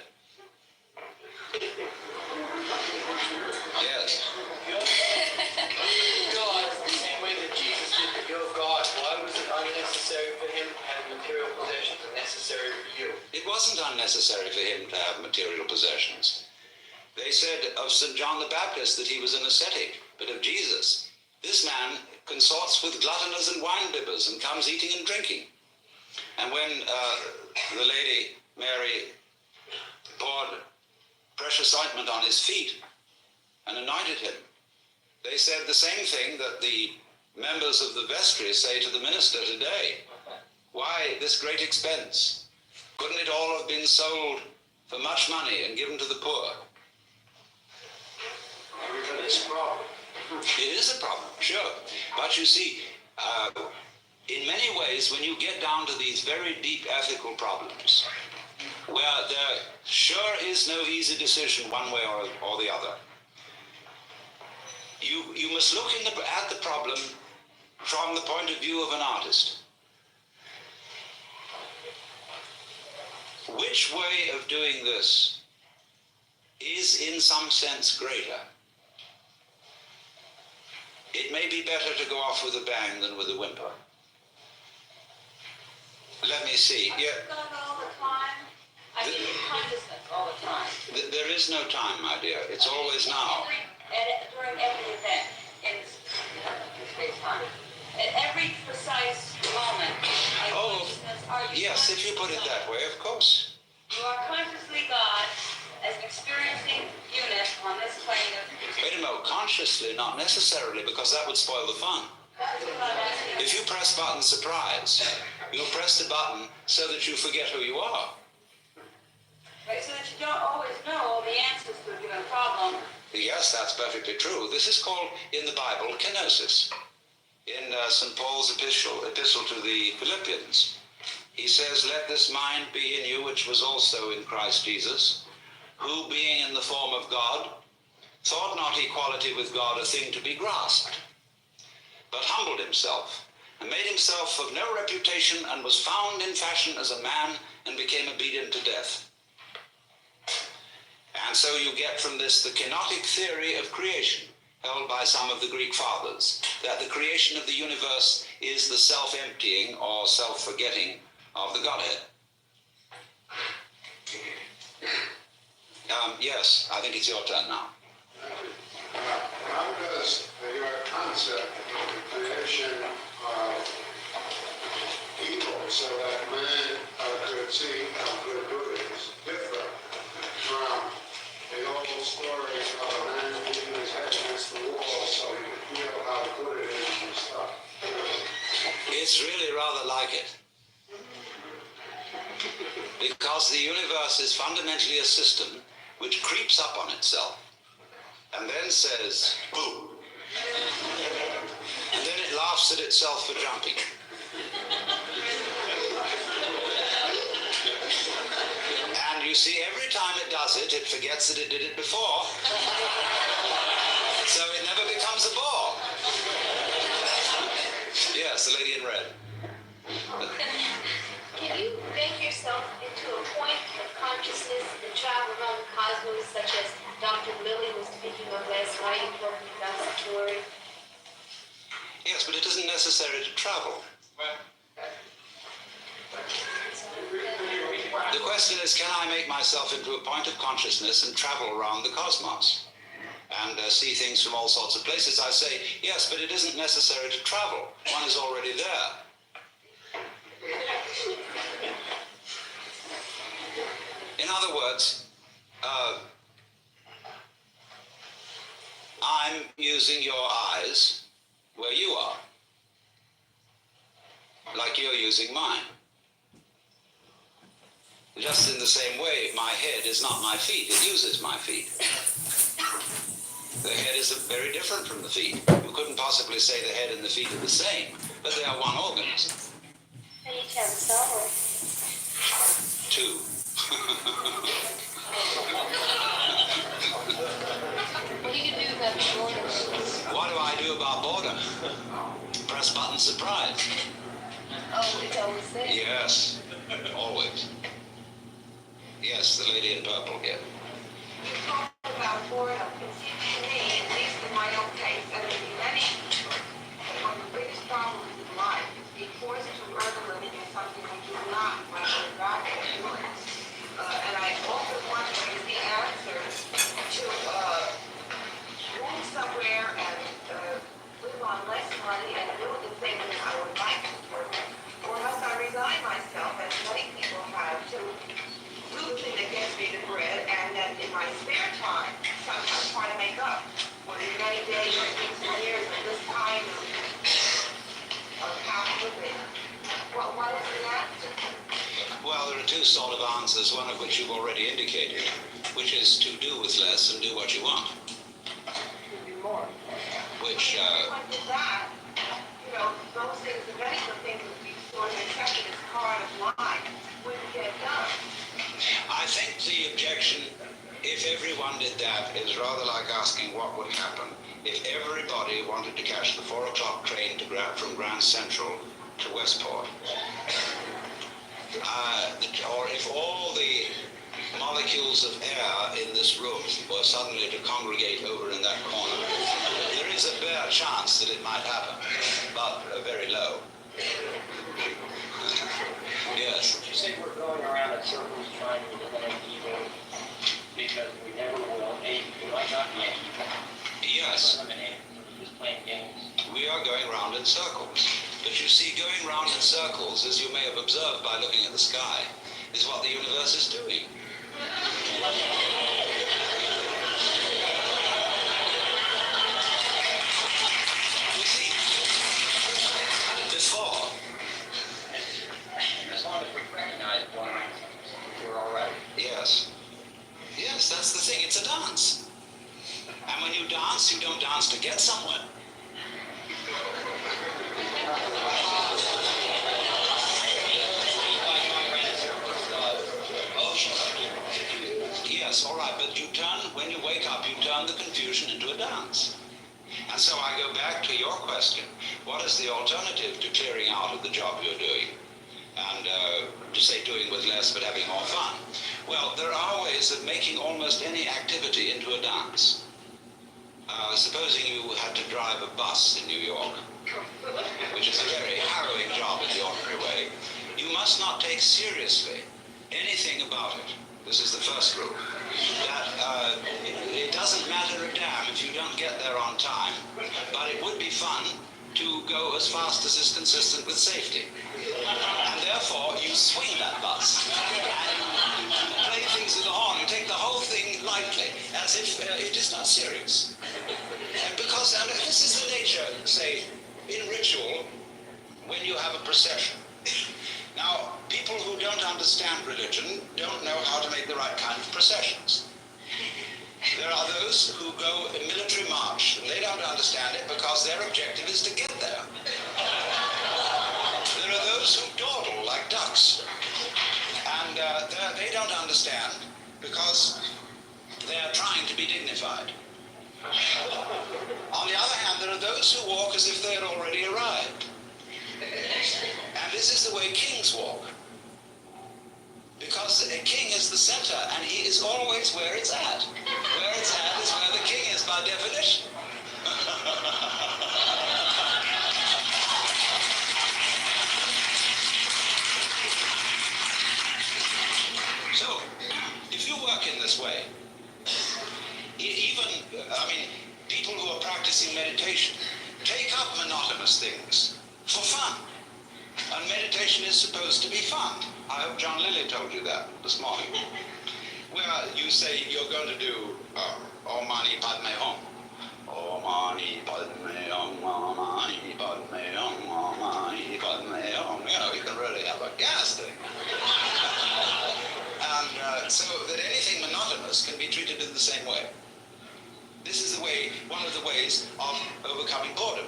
Yes. God, the same way that Jesus did the will of God, why was it unnecessary for him to have material possessions and necessary for you? It wasn't unnecessary for him to have material possessions. They said of St. John the Baptist that he was an ascetic, but of Jesus, this man consorts with gluttoners and wine-bibbers and comes eating and drinking. And when the lady Mary poured precious ointment on his feet and anointed him, they said the same thing that the members of the vestry say to the minister today. Why this great expense? Couldn't it all have been sold for much money and given to the poor? Everybody's a problem. It is a problem, sure. But you see, in many ways, when you get down to these very deep ethical problems, where there sure is no easy decision one way or the other, you must look at the problem from the point of view of an artist. Which way of doing this is in some sense greater? It may be better to go off with a bang than with a whimper. Let me see. Yeah, God all the time. I mean, in consciousness all the time. there is no time, my dear. It's always now. During every event in space-time. At every precise moment in Oh, consciousness, are you yes, if you put it that way, of course. You are consciously God as an experiencing unit on this plane of Wait a minute, consciously, not necessarily, because that would spoil the fun. That's what I'm asking. If you press button surprise, you'll press the button so that you forget who you are. Right, so that you don't always know all the answers to a given problem. Yes, that's perfectly true. This is called, in the Bible, kenosis. In St. Paul's epistle to the Philippians, he says, "Let this mind be in you, which was also in Christ Jesus, who, being in the form of God, thought not equality with God a thing to be grasped, but humbled himself, and made himself of no reputation, and was found in fashion as a man, and became obedient to death." And so you get from this the kenotic theory of creation, held by some of the Greek fathers, that the creation of the universe is the self-emptying or self-forgetting of the Godhead. Yes, I think it's your turn now. How does your concept of the creation of evil so that man could see how good is differ from the old story of a man beating his head against the wall so he could feel how good it is and stuff? It's really rather like it. Because the universe is fundamentally a system which creeps up on itself and then says, boo. And then it laughs at itself for jumping. And you see, every time it does it, it forgets that it did it before. So it never becomes a bore. Yes, the lady in red. Can you make yourself into a point of consciousness and travel around the cosmos, such as Dr. Lilly was speaking of last night in talking about Satori? Yes, but it isn't necessary to travel. The question is, can I make myself into a point of consciousness and travel around the cosmos and see things from all sorts of places? I say, yes, but it isn't necessary to travel. One is already there. In other words, I'm using your eyes where you are, like you're using mine. Just in the same way, my head is not my feet, it uses my feet. The head is very different from the feet. You couldn't possibly say the head and the feet are the same, but they are one organism. And each have a soul. Two. What do you do about the borders? What do I do about boredom? Press button surprise. Oh, it's always there. Yes, always. Yes, the lady in purple here. You talk about boredom. It seems to me, at least in my own case, and in many, one of the biggest problems in life is being forced to earn a living in something we do not want to back and doing. And I often wonder is the answer to move somewhere and live on less money and do the things that I would like to do, or must I resign myself, as many people have, to do the thing that gets me the bread, and then in my spare time, sometimes try to make up for the many days or weeks and years of this kind of half living. Well, what is the answer? Well, there are two sort of answers, one of which you've already indicated, which is to do with less and do what you want. Could be more. Which, If I did that, you know, those things, the many of the things that we sort of accepted as part of life wouldn't get done. I think the objection, if everyone did that, is rather like asking what would happen if everybody wanted to catch the 4 o'clock train from Grand Central to Westport. Or if all the molecules of air in this room were suddenly to congregate over in that corner. There is a bare chance that it might happen, but very low. Yes. You say we're going around in circles trying to eliminate evil because we never will. We might not be evil. Yes. Eliminate it. We're just playing games. We are going round in circles. But you see, going round in circles, as you may have observed by looking at the sky, is what the universe is doing. You see, before, As long as we recognize one, we're all right. yes. Yes, that's the thing, it's a dance. And when you dance, you don't dance to get somewhere. Yes, all right, but you turn, when you wake up, you turn the confusion into a dance. And so I go back to your question. What is the alternative to clearing out of the job you're doing? And to say doing with less but having more fun. Well, there are ways of making almost any activity into a dance. Supposing you had to drive a bus in New York, which is a very harrowing job in the ordinary way, you must not take seriously anything about it. This is the first rule. That it doesn't matter a damn if you don't get there on time, but it would be fun to go as fast as is consistent with safety. And therefore, you swing that bus, and you play things with the horn, you take the whole thing lightly, as if it is not serious. And because this is the nature, say, in ritual, when you have a procession. Now, people who don't understand religion don't know how to make the right kind of processions. There are those who go a military march, and they don't understand it because their objective is to get there. There are those who dawdle like ducks, and they don't understand because they are trying to be dignified. On the other hand, there are those who walk as if they had already arrived. And this is the way kings walk. Because a king is the center, and he is always where it's at. Where it's at is where the king is, by definition. So, if you work in this way, people who are practicing meditation take up monotonous things for fun. And meditation is supposed to be fun. I hope John Lilly told you that this morning. Where you say you're going to do Om Mani Padme Hum. Om Mani Padme Hum, Om Mani Padme Hum, Om Mani Padme Hum. You know, you can really have a gas thing. And so that anything monotonous can be treated in the same way. This is the way, one of the ways of overcoming boredom.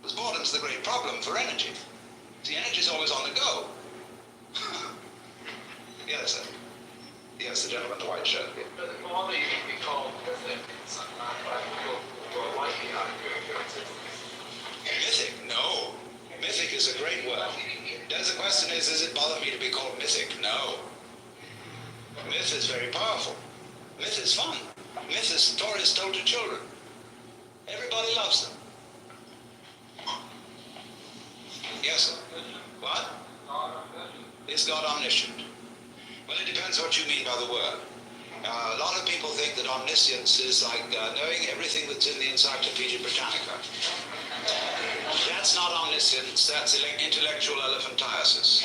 Because boredom's the great problem for energy. The energy is always on the go. Yes, sir. Yes, the gentleman in the white shirt. But the quality can be called mythic, not likely not good. Mythic? No. Mythic is a great word. The question is it bother me to be called mythic? No. Myth is very powerful. Myth is fun. Myth is stories told to children. Everybody loves them. Yes, sir. What? Is God omniscient? Well, it depends what you mean by the word. A lot of people think that omniscience is like knowing everything that's in the Encyclopedia Britannica. That's not omniscience, that's intellectual elephantiasis.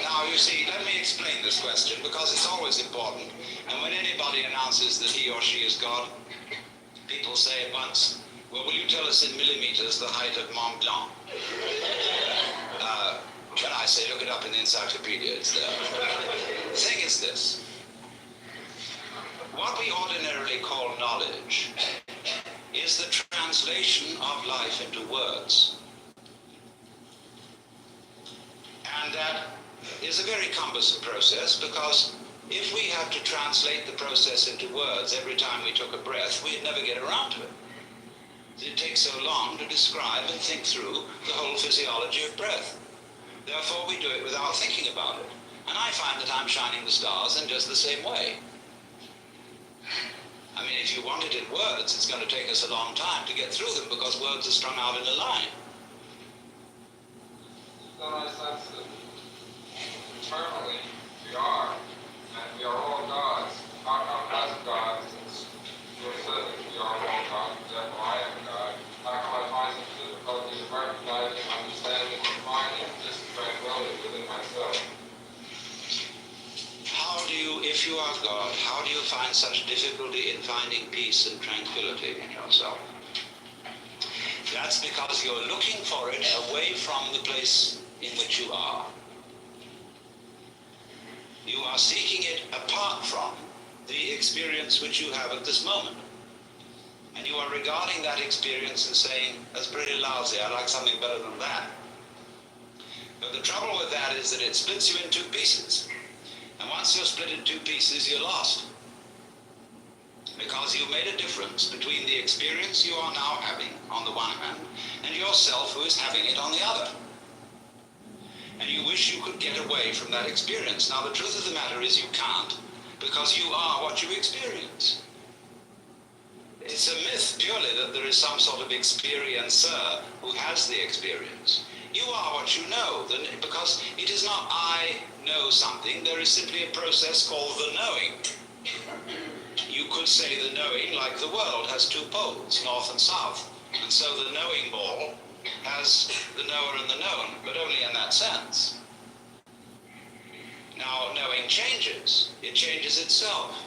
Now, you see, let me explain this question because it's always important. And when anybody announces that he or she is God, people say at once, well, will you tell us in millimeters the height of Mont Blanc? When I say look it up in the encyclopedia, it's there. The thing is this. What we ordinarily call knowledge is the translation of life into words. And that is a very cumbersome process because if we have to translate the process into words every time we took a breath, we'd never get around to it. It takes so long to describe and think through the whole physiology of breath. Therefore, we do it without thinking about it. And I find that I'm shining the stars in just the same way. I mean, if you want it in words, it's going to take us a long time to get through them because words are strung out in a line. So I sense that eternally we are, and we are all gods. How come as gods, since you said that we are all gods, therefore I am God? How come I find some difficulty in recognizing, understanding, and finding this tranquility within myself? How do you, if you are God, how do you find such difficulty in finding peace and tranquility in yourself? That's because you're looking for it away from the place in which you are. You are seeking it apart from the experience which you have at this moment. And you are regarding that experience and saying, that's pretty lousy, I'd like something better than that. But the trouble with that is that it splits you in two pieces. And once you're split in two pieces, you're lost. Because you've made a difference between the experience you are now having on the one hand and yourself who is having it on the other. And you wish you could get away from that experience. Now, the truth of the matter is you can't, because you are what you experience. It's a myth purely that there is some sort of experiencer who has the experience. You are what you know, because it is not I know something, there is simply a process called the knowing. You could say the knowing, like the world, has two poles, north and south, and so the knowing ball has the knower and the known, but only in that sense. Now, knowing changes. It changes itself.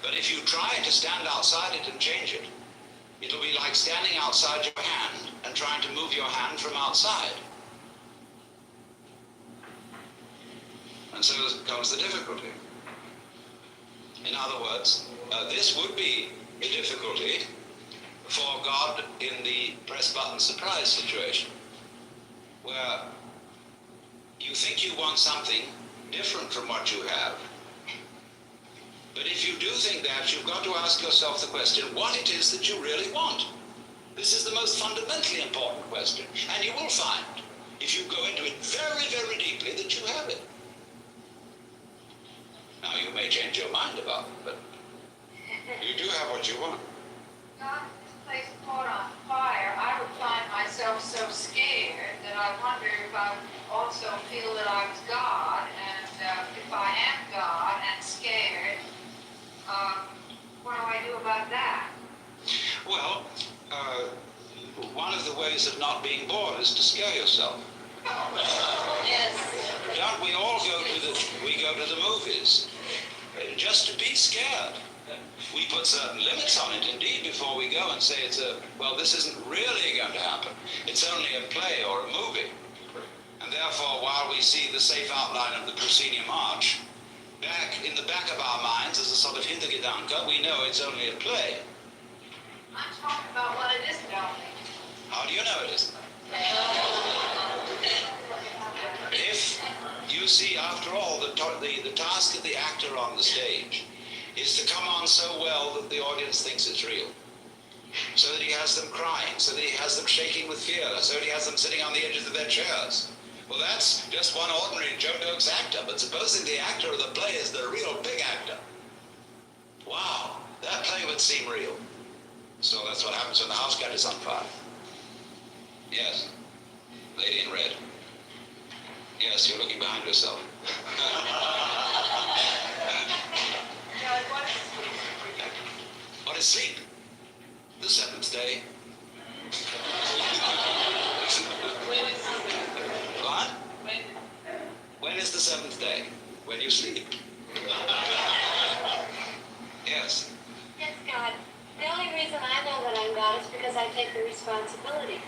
But if you try to stand outside it and change it, it'll be like standing outside your hand and trying to move your hand from outside. And so comes the difficulty. In other words, this would be the difficulty for God in the press button surprise situation, where you think you want something different from what you have. But if you do think that, you've got to ask yourself the question, what it is that you really want. This is the most fundamentally important question. And you will find, if you go into it very, very deeply, that you have it. Now, you may change your mind about it, but you do have what you want. God, if this place caught on fire, I would find myself so scared that I wonder if I would also feel that I was God, and if I am God and scared, what do I do about that? Well, one of the ways of not being bored is to scare yourself. Yes. Don't we all go to the movies just to be scared? We put certain limits on it, indeed, before we go and say well, this isn't really going to happen. It's only a play or a movie. And therefore, while we see the safe outline of the proscenium arch, in the back of our minds, as a sort of Hintergedanke, we know it's only a play. I'm talking about what it isn't only. How do you know it isn't? If you see, after all, the task of the actor on the stage is to come on so well that the audience thinks it's real. So that he has them crying, so that he has them shaking with fear, so that he has them sitting on the edges of their chairs. Well, that's just one ordinary Joe Doakes actor, but supposing the actor of the play is the real big actor. Wow, that play would seem real. So that's what happens when the house catches on fire. Yes, lady in red. Yes, you're looking behind yourself. God, what is sleep? What is sleep? The seventh day. What? When is the seventh day? When you sleep. Yes. Yes, God. The only reason I know that I'm God is because I take the responsibility.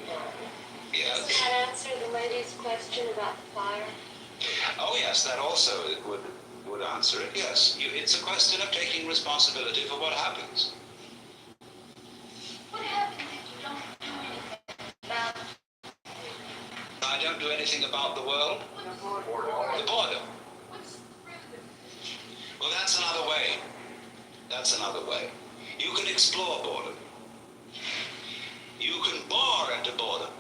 Yes. Does that answer the lady's question about the fire? Oh yes, that also would answer it. Yes, it's a question of taking responsibility for what happens. What happens if you don't do anything about it? I don't do anything about the world. The boredom. What's the root of it? Well, that's another way. That's another way. You can explore boredom. You can bore into boredom.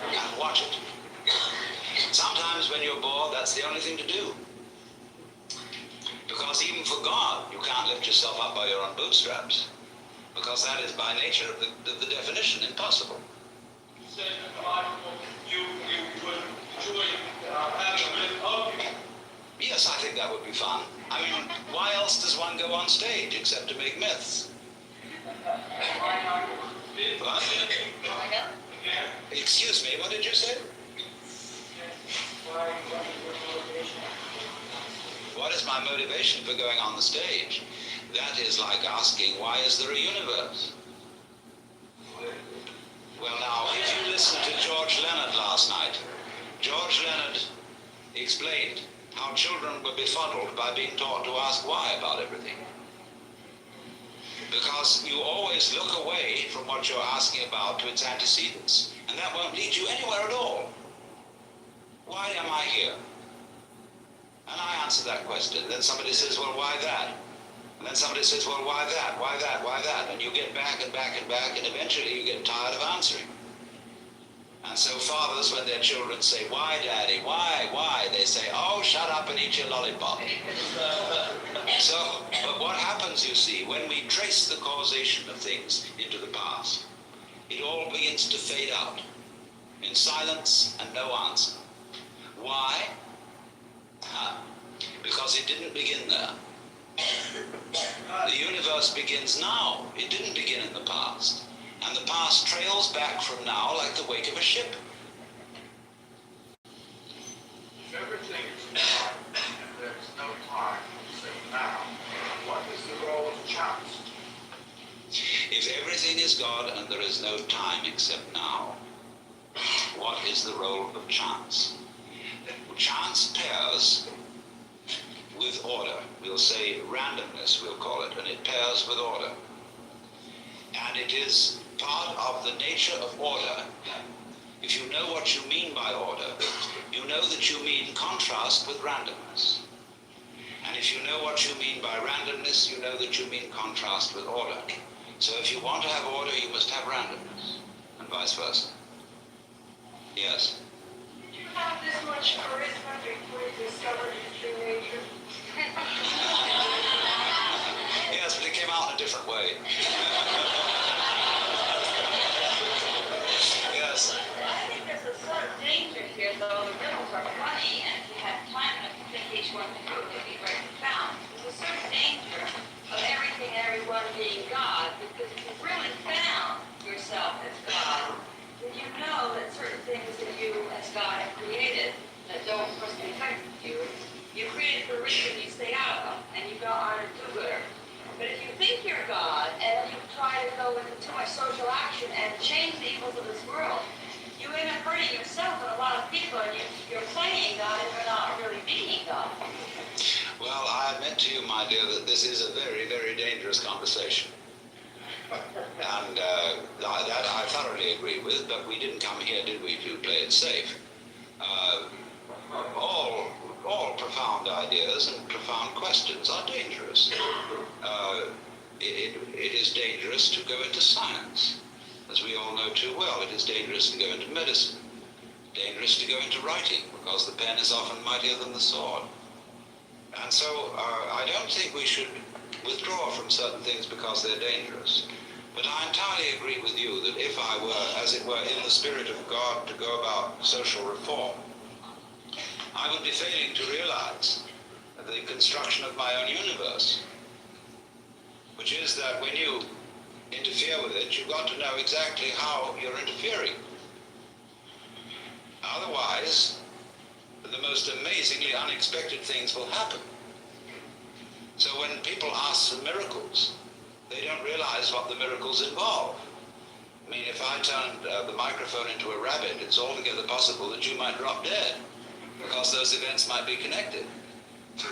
And watch it. Sometimes when you're bored, that's the only thing to do. Because even for God, you can't lift yourself up by your own bootstraps. Because that is by nature of the definition impossible. You said in the Bible, you would enjoy having a myth of you. Yes, I think that would be fun. I mean, why else does one go on stage except to make myths? What? Excuse me, what did you say? What is my motivation for going on the stage? That is like asking, why is there a universe? Well now, if you listen to George Leonard last night, George Leonard explained how children were befuddled by being taught to ask why about everything. Because you always look away from what you're asking about to its antecedents, and that won't lead you anywhere at all. Why am I here? And I answer that question. Then somebody says, well, why that? And then somebody says, well, why that? Why that? Why that? And you get back and back and back, and eventually you get tired of answering. And so fathers, when their children say, "Why, Daddy? Why?" They say, "Oh, shut up and eat your lollipop." So, but what happens, you see, when we trace the causation of things into the past, it all begins to fade out in silence and no answer. Why? Because it didn't begin there. The universe begins now. It didn't begin in the past. And the past trails back from now like the wake of a ship. If everything is God and there is no time except now, what is the role of chance? If everything is God and there is no time except now, what is the role of chance? Chance pairs with order. We'll say randomness, we'll call it, and it pairs with order. And it is part of the nature of order. If you know what you mean by order, you know that you mean contrast with randomness. And if you know what you mean by randomness, you know that you mean contrast with order. So if you want to have order, you must have randomness, and vice versa. Yes? Do you have this much charisma before you discovered your true nature? Yes, but it came out in a different way. Yes. I think there's a sort of danger here, though the riddles are funny, and if you had time enough to think each one through, it would be very profound. There's a sort of danger of everything and everyone being God, because if you really found yourself as God, then you know that certain things that you as God have created that don't, of course, affect you, you created for a reason, you stay out of them, and you go on a do-gooder. But if you think you're God, and you try to go into too much social action and change the evils of this world, you end up hurting yourself and a lot of people, and you're playing God and you're not really being God. Well, I admit to you, my dear, that this is a very, very dangerous conversation. And that I thoroughly agree with, but we didn't come here, did we, to play it safe. All profound ideas and profound questions are dangerous. It is dangerous to go into science. As we all know too well, it is dangerous to go into medicine. Dangerous to go into writing, because the pen is often mightier than the sword. And so I don't think we should withdraw from certain things because they're dangerous. But I entirely agree with you that if I were, as it were, in the spirit of God to go about social reform, I would be failing to realize the construction of my own universe, which is that when you interfere with it, you've got to know exactly how you're interfering. Otherwise, the most amazingly unexpected things will happen. So when people ask for miracles, they don't realize what the miracles involve. I mean, if I turned the microphone into a rabbit, it's altogether possible that you might drop dead, because those events might be connected. Do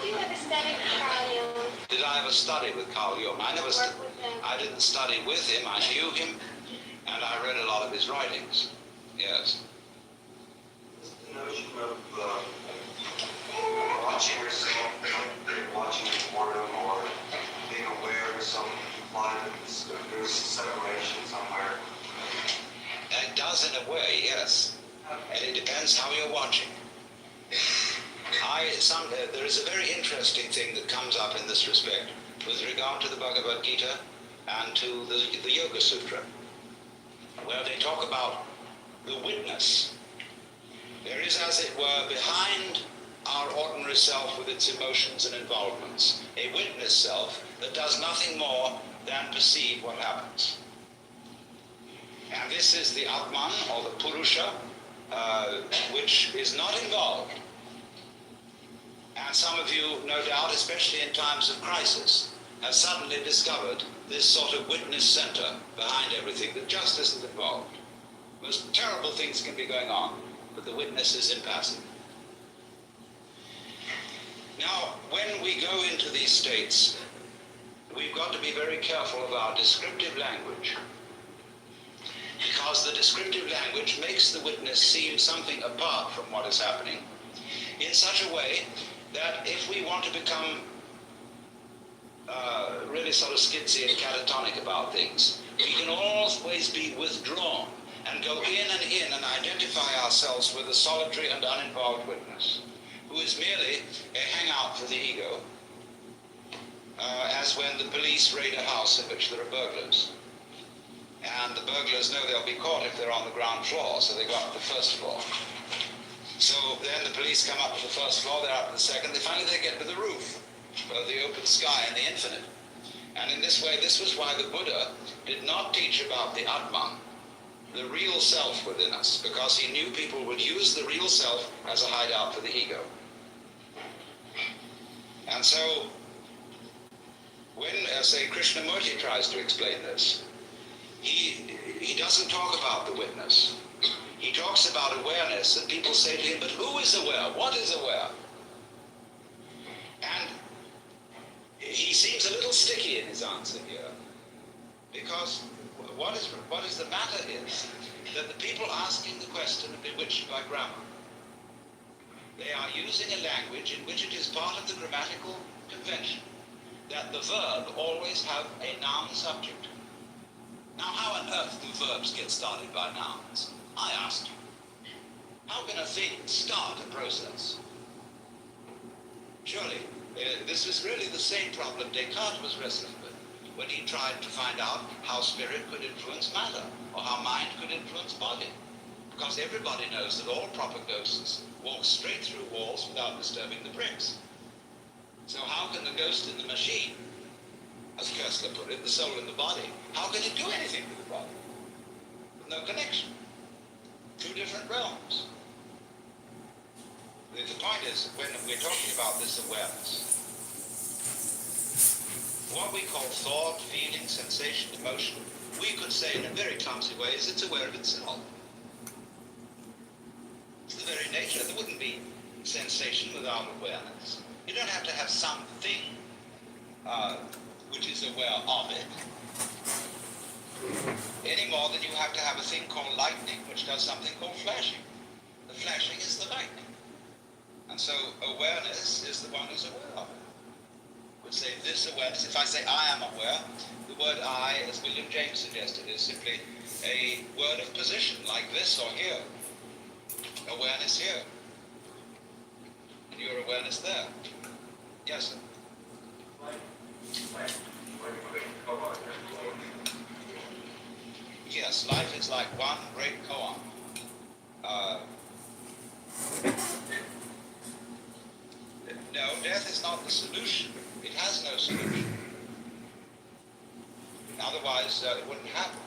you ever study with Carl Jung? Did I ever study with Carl Jung? I didn't study with him. I knew him, and I read a lot of his writings. Yes. The notion of watching yourself, watching boredom, or being aware of some implied that there's separation somewhere. It does in a way, yes. And it depends how you're watching. There is a very interesting thing that comes up in this respect with regard to the Bhagavad Gita and to the Yoga Sutra, where they talk about the witness. There is, as it were, behind our ordinary self with its emotions and involvements, a witness self that does nothing more than perceive what happens. And this is the Atman, or the Purusha, which is not involved. And some of you, no doubt, especially in times of crisis, have suddenly discovered this sort of witness center behind everything that just isn't involved. Most terrible things can be going on, but the witness is impassive. Now, when we go into these states, we've got to be very careful of our descriptive language, because the descriptive language makes the witness seem something apart from what is happening in such a way that if we want to become really sort of skitsy and catatonic about things, we can always be withdrawn and go in and identify ourselves with a solitary and uninvolved witness, who is merely a hangout for the ego, as when the police raid a house in which there are burglars. And the burglars know they'll be caught if they're on the ground floor, so they go up to the first floor. So then the police come up to the first floor, they're up to the second, finally they get to the roof, the open sky and the infinite. And in this way, this was why the Buddha did not teach about the Atman, the real self within us, because he knew people would use the real self as a hideout for the ego. And so, when, say, Krishnamurti tries to explain this, he doesn't talk about the witness. He talks about awareness, and people say to him, but who is aware? What is aware? And he seems a little sticky in his answer here, because what is the matter is that the people asking the question are bewitched by grammar. They are using a language in which it is part of the grammatical convention that the verb always have a noun subject. Now, how on earth do verbs get started by nouns? I asked you. How can a thing start a process? Surely, this was really the same problem Descartes was wrestling with when he tried to find out how spirit could influence matter, or how mind could influence body. Because everybody knows that all proper ghosts walk straight through walls without disturbing the bricks. So how can the ghost in the machine, as Koestler put it, the soul in the body, how can it do anything with the body? With no connection. Two different realms. The point is, when we're talking about this awareness, what we call thought, feeling, sensation, emotion, we could say in a very clumsy way is it's aware of itself. It's the very nature. There wouldn't be sensation without awareness. You don't have to have something which is aware of it, any more than you have to have a thing called lightning, which does something called flashing. The flashing is the lightning. And so awareness is the one who's aware of it. Would say this awareness, if I say I am aware, the word I, as William James suggested, is simply a word of position, like this or here. Awareness here. And your awareness there. Yes, sir. Yes, life is like one great koan. No, death is not the solution. It has no solution. Otherwise, it wouldn't happen.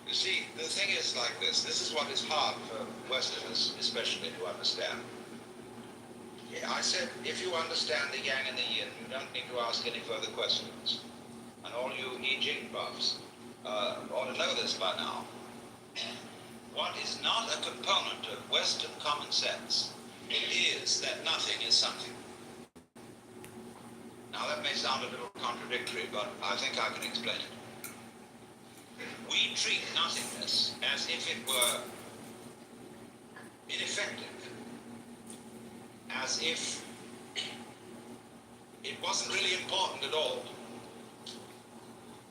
You see, the thing is like this. This is what is hard for Westerners, especially, to understand. I said, if you understand the yang and the yin, you don't need to ask any further questions. And all you I Ching buffs ought to know this by now. What is not a component of Western common sense is that nothing is something. Now that may sound a little contradictory, but I think I can explain it. We treat nothingness as if it were ineffective, as if it wasn't really important at all.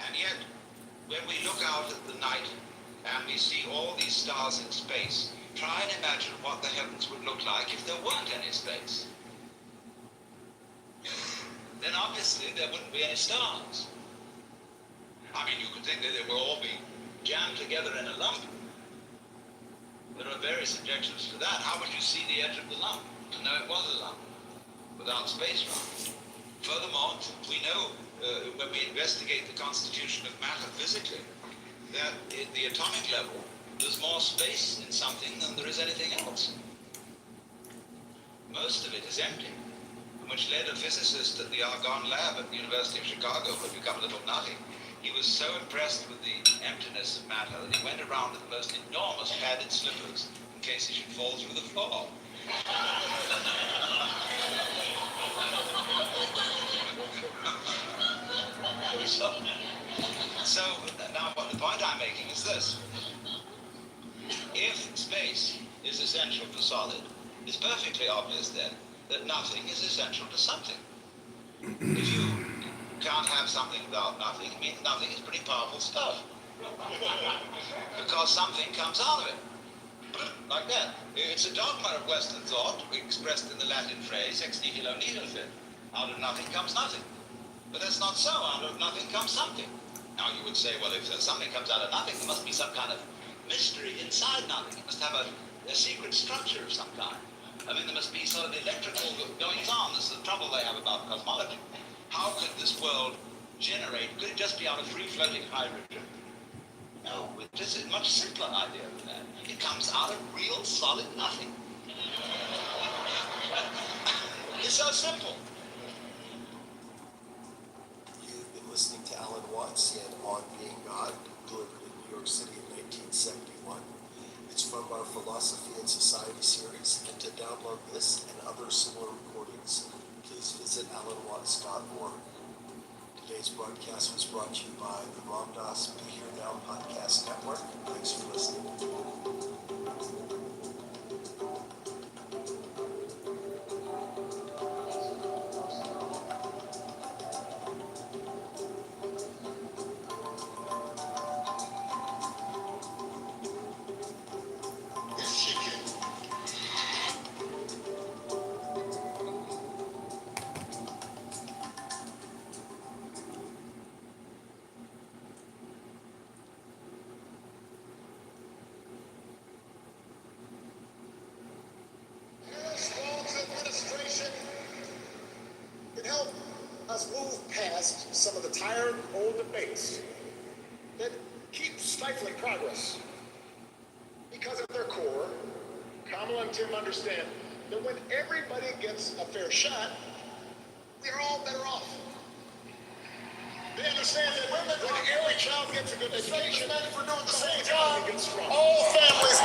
And yet, when we look out at the night and we see all these stars in space, try and imagine what the heavens would look like if there weren't any space. Then obviously there wouldn't be any stars. I mean, you could think that they would all be jammed together in a lump. There are various objections to that. How would you see the edge of the lump to know it was a lump without space around it? Furthermore, we know when we investigate the constitution of matter physically, that at the atomic level, there's more space in something than there is anything else. Most of it is empty, which led a physicist at the Argonne lab at the University of Chicago who had become a little nutty. He was so impressed with the emptiness of matter that he went around with the most enormous padded slippers in case he should fall through the floor. So now the point I'm making is this. If space is essential for solid, it's perfectly obvious then that nothing is essential to something. If you can't have something without nothing, it means nothing is pretty powerful stuff. Because something comes out of it. Like that. It's a dogma of Western thought, expressed in the Latin phrase, ex nihilo nihil fit. Out of nothing comes nothing. But that's not so. Out of nothing comes something. Now you would say, well, if something comes out of nothing, there must be some kind of mystery inside nothing. It must have a secret structure of some kind. I mean, there must be sort of electrical goings on. This is the trouble they have about cosmology. How could this world generate? Could it just be out of free-floating hydrogen? No, it's a much simpler idea than that. It comes out of real, solid nothing. It's so simple. You've been listening to Alan Watts in On Being God, delivered in New York City in 1971. It's from our Philosophy and Society series, and to download this and other similar recordings, please visit alanwatts.org. Today's broadcast was brought to you by the Ram Dass Be Here Now Podcast Network. Thanks for listening. Us move past some of the tired old debates that keep stifling progress. Because at their core, Kamala and Tim understand that when everybody gets a fair shot, we're all better off. They understand that when every child gets a good education, for doing the same job, gets strong. All families